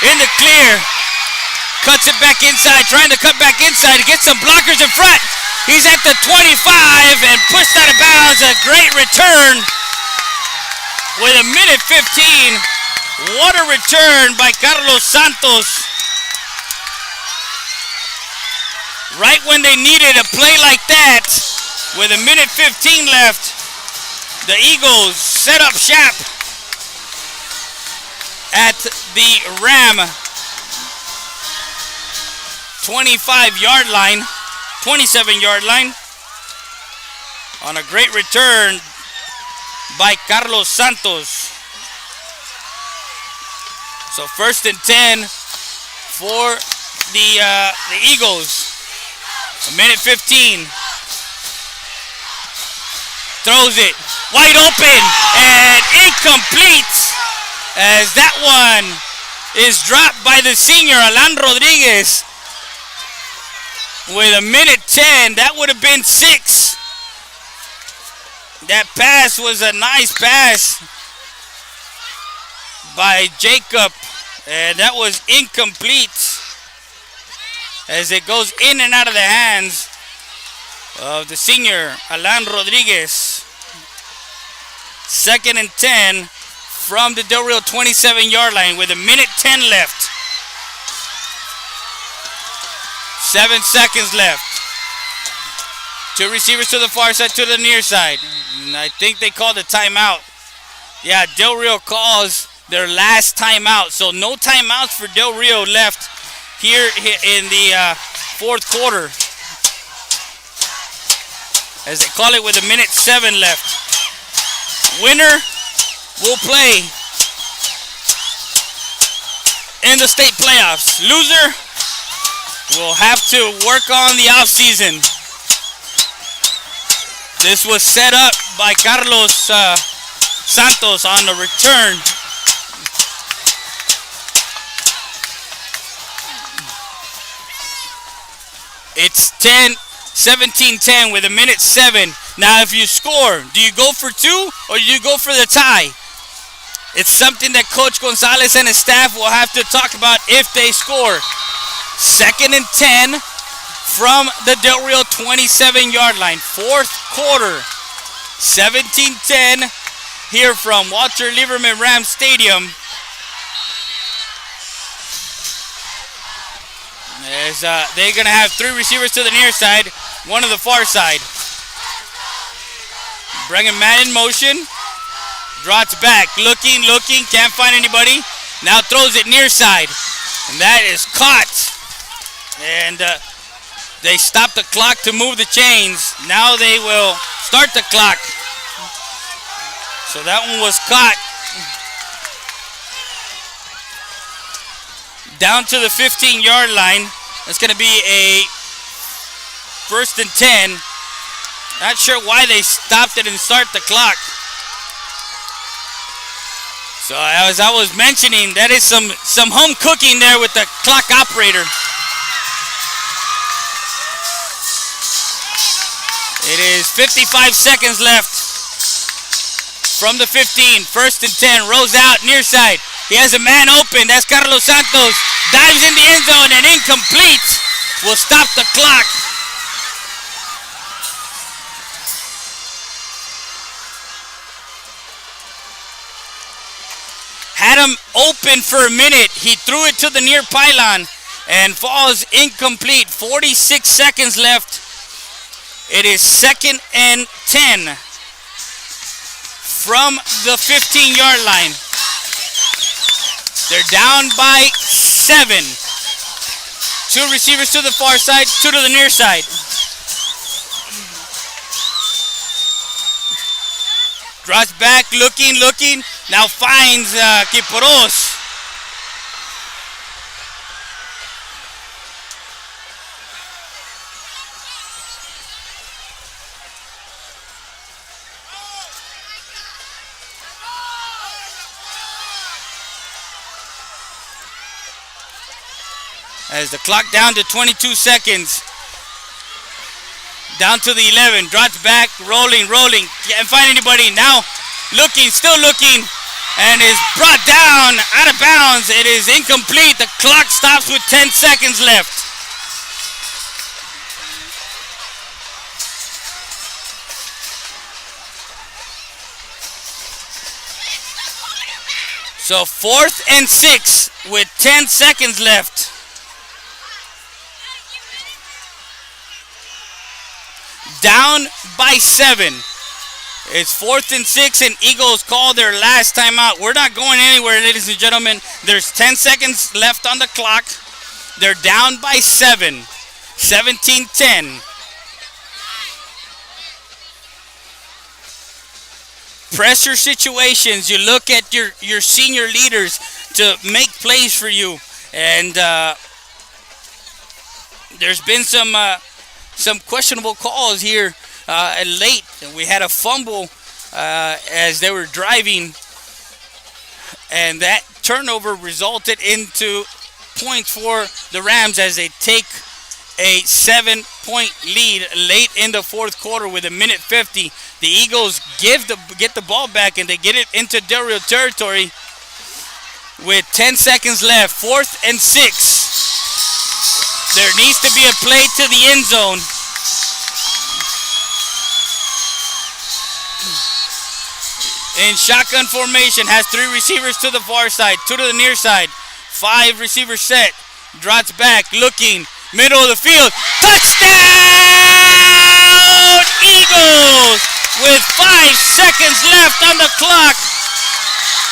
in the clear, cuts it back inside, trying to cut back inside, gets some blockers in front. He's at the 25 and pushed out of bounds. A great return with 1:15. What a return by Carlos Santos. Right when they needed a play like that, with 1:15 left, the Eagles set up shop at the Ram 25-yard line, 27-yard line, on a great return by Carlos Santos. So 1st and 10 for the Eagles. 1:15. Throws it wide open and incomplete, as that one is dropped by the senior Alan Rodriguez. With 1:10, that would have been 6. That pass was a nice pass by Jacob, and that was incomplete as it goes in and out of the hands of the senior Alan Rodriguez. 2nd and 10 from the Del Rio 27-yard line with 1:10 left. 7 seconds left. 2 receivers to the far side, to the near side. And I think they called a timeout. Yeah, Del Rio calls their last timeout. So no timeouts for Del Rio left here in the 4th quarter, as they call it with 1:07 left. Winner will play in the state playoffs. Loser will have to work on the offseason. This was set up by Carlos Santos on the return. It's 17-10 with 1:07. Now, if you score, do you go for 2 or do you go for the tie? It's something that Coach Gonzalez and his staff will have to talk about if they score. 2nd and 10 from the Del Rio 27-yard line. 4th quarter. 17-10 here from Walter Lieberman Rams Stadium. As they're going to have 3 receivers to the near side, 1 to the far side. Bringing man in motion. Drops back. Looking. Can't find anybody. Now throws it near side. And that is caught. And they stop the clock to move the chains. Now they will start the clock. So that one was caught. Down to the 15-yard line. That's going to be a 1st and 10. Not sure why they stopped it and start the clock. So as I was mentioning, that is some home cooking there with the clock operator. It is 55 seconds left from the 15. 1st and 10. Rolls out near side. He has a man open. That's Carlos Santos. Dives in the end zone and incomplete. Will stop the clock. him open for a minute. He threw it to the near pylon and falls incomplete. 46 seconds left. It is 2nd and 10 from the 15-yard line. They're down by 7. 2 receivers to the far side, 2 to the near side. Drops back, looking. Now finds Kiporos. As the clock down to 22 seconds. Down to the 11. Drops back, rolling. Can't find anybody. Now still looking. And is brought down out of bounds. It is incomplete. The clock stops with 10 seconds left. So 4th and 6 with 10 seconds left. Down by 7. It's 4th and 6, and Eagles call their last timeout. We're not going anywhere, ladies and gentlemen. There's 10 seconds left on the clock. They're down by 7. 17-10. Pressure situations. You look at your senior leaders to make plays for you. And there's been some questionable calls here late. We had a fumble as they were driving, and that turnover resulted into points for the Rams as they take a 7-point lead late in the 4th quarter with 1:50. The Eagles get the ball back, and they get it into Del Rio territory with 10 seconds left. 4th and 6. There needs to be a play to the end zone. In shotgun formation, has 3 receivers to the far side, 2 to the near side, 5 receivers set, drops back, looking, middle of the field, touchdown Eagles! With 5 seconds left on the clock,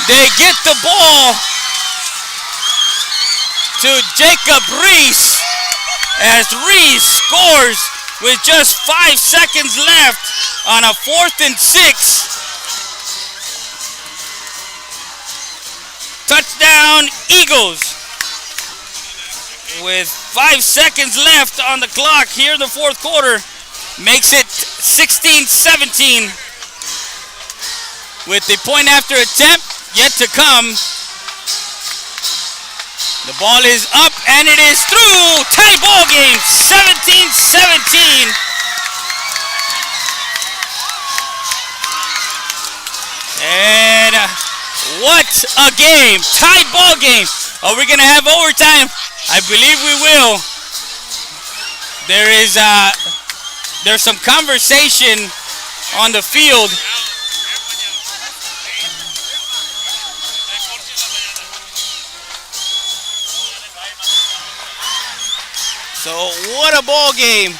they get the ball to Jacob Reese as Reese scores with just 5 seconds left on a 4th and 6. Touchdown Eagles. With 5 seconds left on the clock here in the 4th quarter, makes it 16-17. With the point after attempt yet to come. The ball is up and it is through. Tie ball game, 17-17. And what a game. Tie ball game. Are we going to have overtime? I believe we will. There's some conversation on the field. So what a ball game.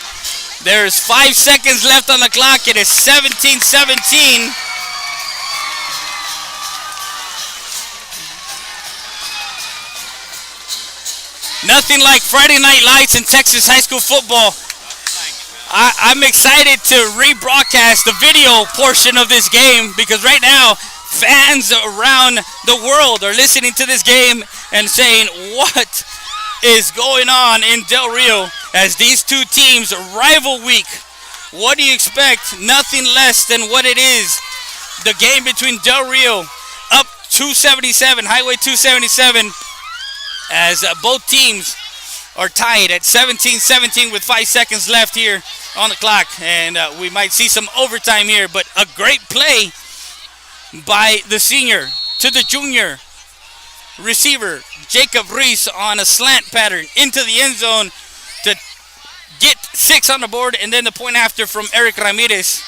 There's 5 seconds left on the clock. It is 17-17. Nothing like Friday Night Lights in Texas high school football. I'm excited to rebroadcast the video portion of this game because right now fans around the world are listening to this game and saying, what is going on in Del Rio as these two teams rival week? What do you expect? Nothing less than what it is. The game between Del Rio up 277, Highway 277, as both teams are tied at 17-17 with 5 seconds left here on the clock. And we might see some overtime here, but a great play by the senior to the junior receiver, Jacob Reese, on a slant pattern into the end zone to get 6 on the board, and then the point after from Eric Ramirez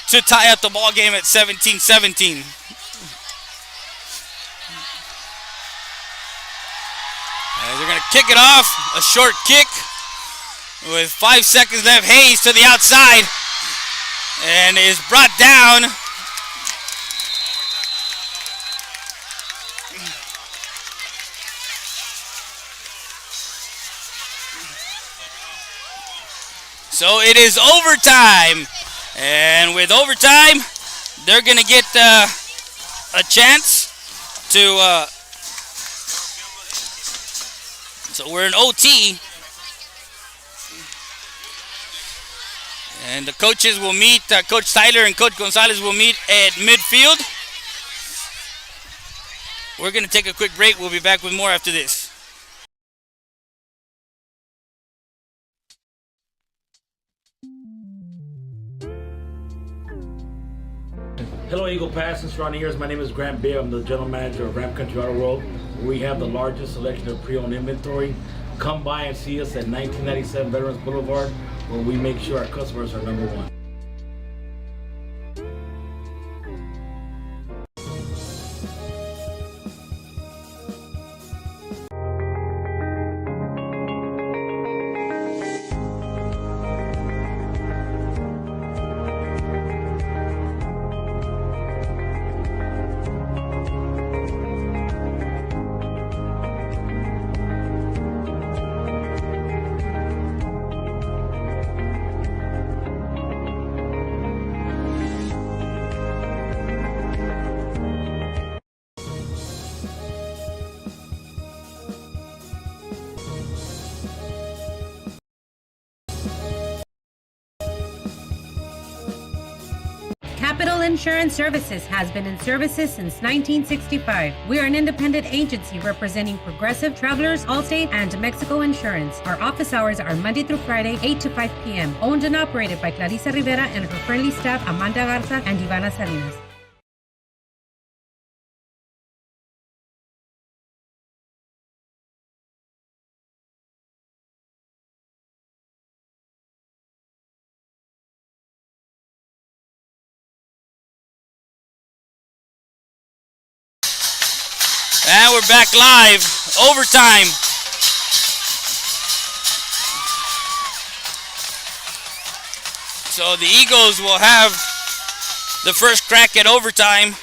to tie up the ball game at 17-17. gonna kick it off. A short kick with 5 seconds left. Hayes to the outside and is brought down. So it is overtime, and with overtime, they're gonna get a chance to. So we're in OT, and the coaches will meet. Coach Tyler and Coach Gonzalez will meet at midfield. We're gonna take a quick break. We'll be back with more after this. Hello Eagle Pass and surrounding areas. My name is Grant Beer. I'm the general manager of Ram Country Auto World. We have the largest selection of pre-owned inventory. Come by and see us at 1997 Veterans Boulevard, where we make sure our customers are number one. Capital Insurance Services has been in services since 1965. We are an independent agency representing Progressive, Travelers, Allstate, and Mexico Insurance. Our office hours are Monday through Friday, 8 to 5 p.m. Owned and operated by Clarissa Rivera and her friendly staff, Amanda Garza and Ivana Salinas. And we're back live, overtime. So the Eagles will have the first crack at overtime.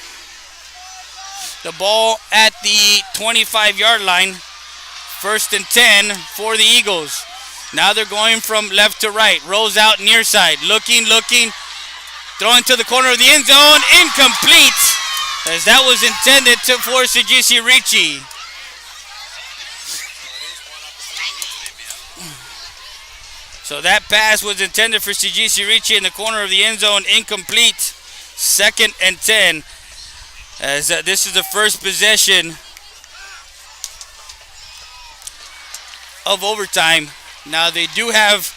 The ball at the 25-yard line. 1st and 10 for the Eagles. Now they're going from left to right. Rolls out near side. Looking. Throwing to the corner of the end zone. Incomplete. As that was intended for Sigisi Ricci. So that pass was intended for Sigisi Ricci in the corner of the end zone. Incomplete. 2nd and 10. As this is the first possession of overtime. Now they do have,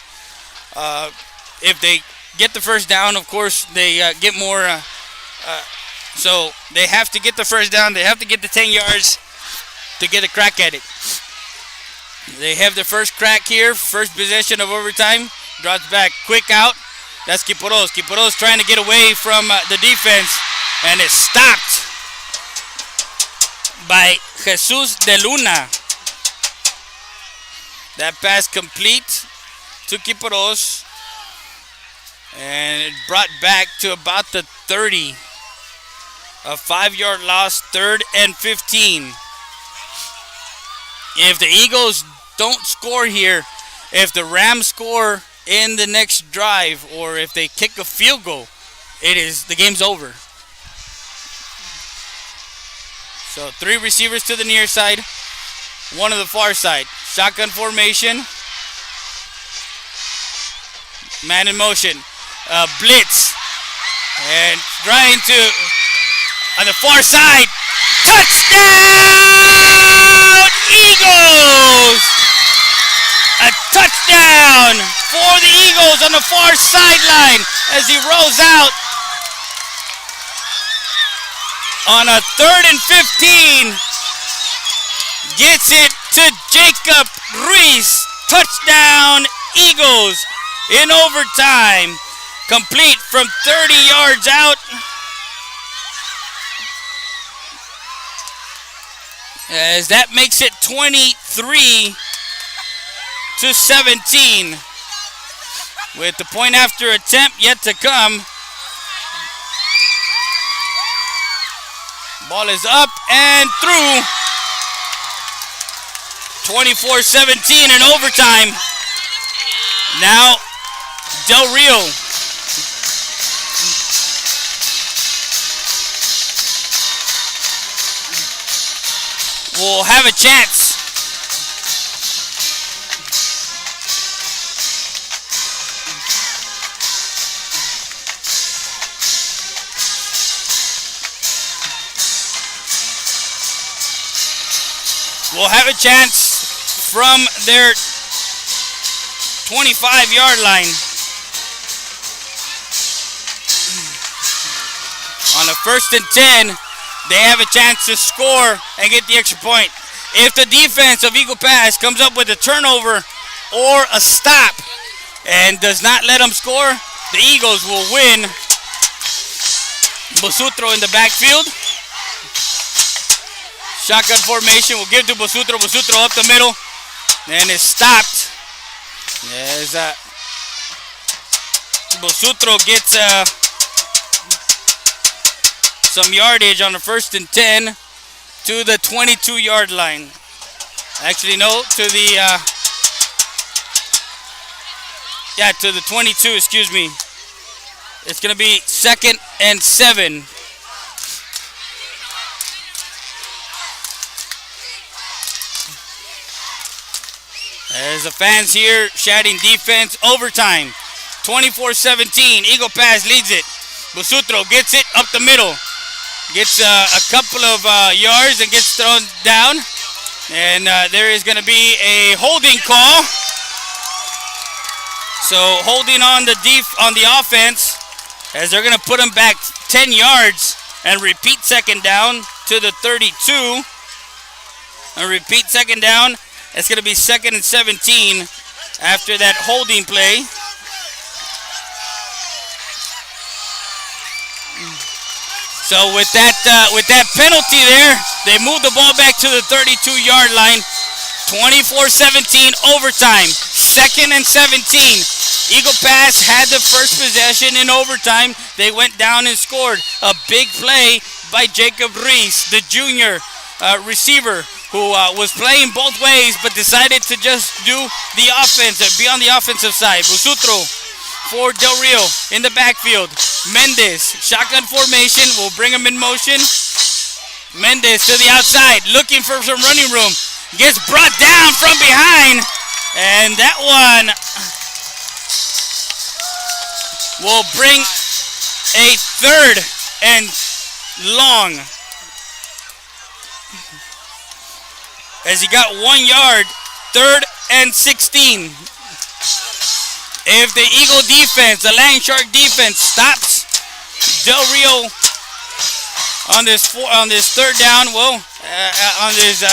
if they get the first down, of course, they get more. So they have to get the first down. They have to get the 10 yards to get a crack at it. They have the first crack here. First possession of overtime. Drops back. Quick out. That's Quiporos. Quiporos trying to get away from the defense. And it's stopped by Jesus de Luna. That pass complete to Quiporos. And it brought back to about the 30. A 5-yard loss, 3rd and 15. If the Eagles don't score here, if the Rams score in the next drive, or if they kick a field goal, the game's over. So 3 receivers to the near side, 1 to the far side. Shotgun formation. Man in motion. Blitz. And trying to... On the far side, touchdown Eagles! A touchdown for the Eagles on the far sideline as he rolls out on a 3rd and 15. Gets it to Jacob Ruiz. Touchdown Eagles in overtime. Complete from 30 yards out. As that makes it 23-17. to 17. With the point after attempt yet to come. Ball is up and through. 24-17 in overtime. Now Del Rio will have a chance. Will have a chance from their 25-yard line. On a 1st and 10, they have a chance to score and get the extra point. If the defense of Eagle Pass comes up with a turnover or a stop and does not let them score, the Eagles will win. Busutro in the backfield. Shotgun formation will give to Busutro. Busutro up the middle and is stopped. As Busutro gets some yardage on the 1st and 10 to the 22-yard line. Actually, no, to the 22, excuse me. It's going to be 2nd and 7. As the fans here shouting defense, overtime. 24-17, Eagle Pass leads it. Busutro gets it up the middle. Gets a couple of yards and gets thrown down. And there is going to be a holding call. So holding on the offense, as they're going to put them back 10 yards and repeat 2nd down to the 32. And repeat 2nd down. It's going to be 2nd and 17 after that holding play. So with that penalty there, they move the ball back to the 32-yard line. 24-17 overtime. 2nd and 17. Eagle Pass had the first possession in overtime. They went down and scored. A big play by Jacob Reese, the junior receiver, who was playing both ways but decided to just do the offense, be on the offensive side. Busutro for Del Rio in the backfield. Mendez, shotgun formation, will bring him in motion. Mendez to the outside, looking for some running room. Gets brought down from behind, and that one will bring a 3rd and long. As he got 1 yard, 3rd and 16. If the Eagle defense, the Land Shark defense, stops Del Rio on this 3rd down, on this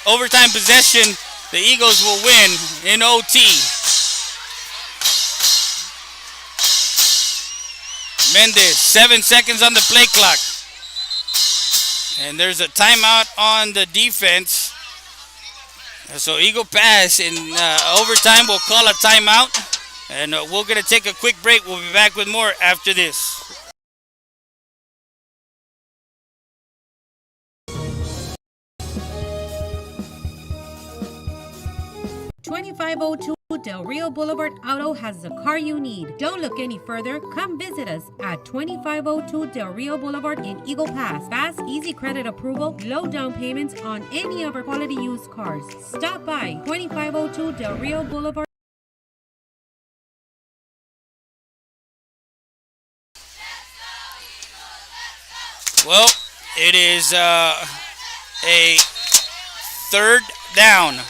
overtime possession, the Eagles will win in OT. Mendez, 7 seconds on the play clock. And there's a timeout on the defense. So Eagle Pass in overtime will call a timeout. And we're going to take a quick break. We'll be back with more after this. $2502 Del Rio Boulevard Auto has the car you need. Don't look any further. Come visit us at 2502 Del Rio Boulevard in Eagle Pass. Fast, easy credit approval, low down payments on any of our quality used cars. Stop by 2502 Del Rio Boulevard. Well, it is a 3rd down.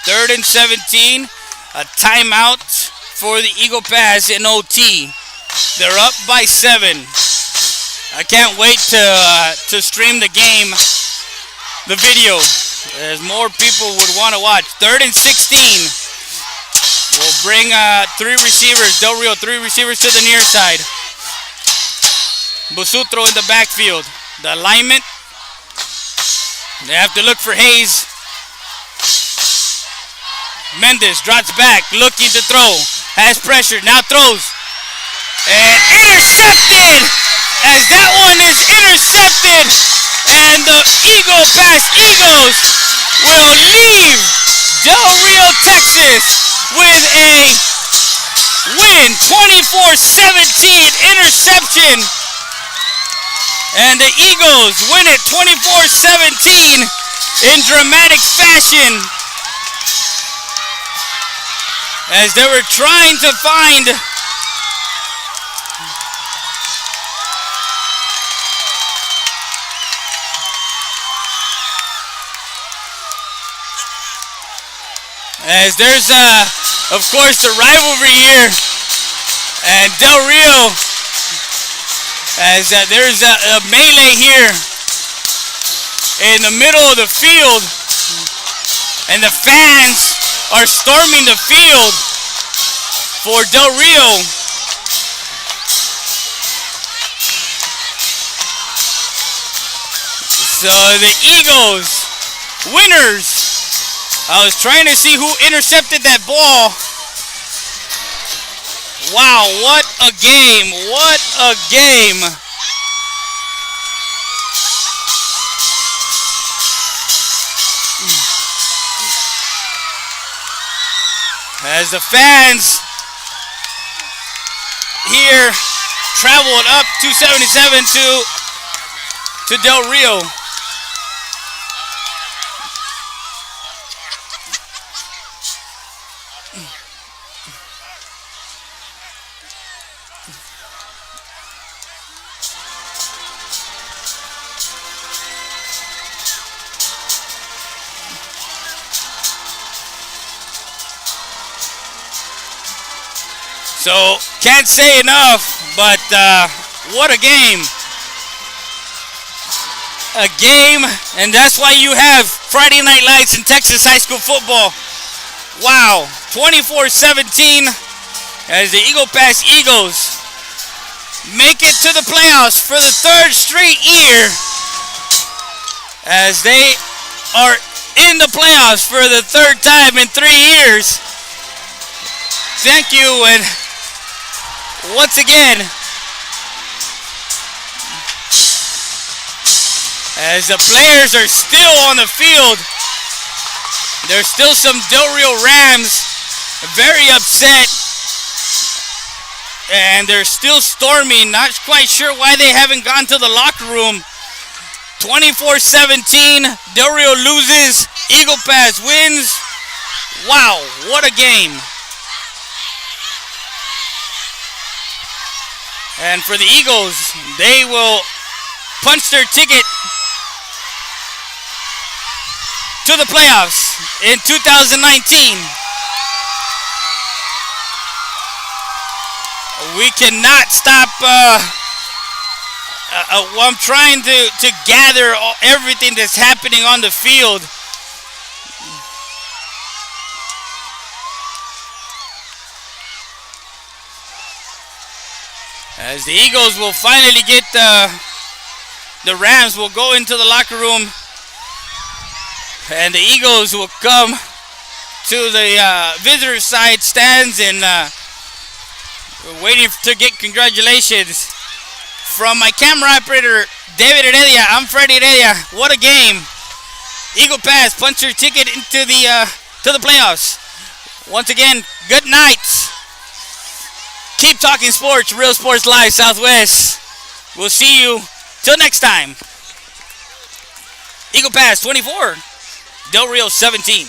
3rd and 17. A timeout for the Eagle Pass in OT. They're up by 7. I can't wait to stream the game, the video, as more people would want to watch. 3rd and 16. We'll bring 3 receivers. Del Rio, 3 receivers to the near side. Busutro in the backfield. The alignment, they have to look for Hayes. Mendez drops back, looking to throw. Has pressure, now throws. And intercepted! As that one is intercepted. And the Eagle Pass Eagles will leave Del Rio, Texas with a win. 24-17 interception. And the Eagles win it 24-17 in dramatic fashion. As they were trying to find as there's of course the rivalry here, and Del Rio, as there's a melee here in the middle of the field, and the fans are storming the field for Del Rio. So the Eagles, winners. I was trying to see who intercepted that ball. Wow, what a game. What a game. As the fans here traveled up 277 to Del Rio. So, can't say enough, but what a game. A game, and that's why you have Friday Night Lights in Texas high school football. Wow, 24-17 as the Eagle Pass Eagles make it to the playoffs for the third straight year, as they are in the playoffs for the third time in 3 years. Thank you, and once again, as the players are still on the field, there's still some Del Rio Rams very upset, and they're still storming, not quite sure why they haven't gone to the locker room. 24-17, Del Rio loses, Eagle Pass wins. Wow, what a game. And for the Eagles, they will punch their ticket to the playoffs in 2019. We cannot stop. I'm trying to gather everything that's happening on the field. As the Eagles will finally get the Rams will go into the locker room, and the Eagles will come to the visitor side stands, and we're waiting to get congratulations from my camera operator David Heredia. I'm Freddie Heredia. What a game! Eagle Pass punch their ticket into the to the playoffs. Once again, good night. Keep talking sports, Real Sports Live Southwest. We'll see you till next time. Eagle Pass 24, Del Rio 17.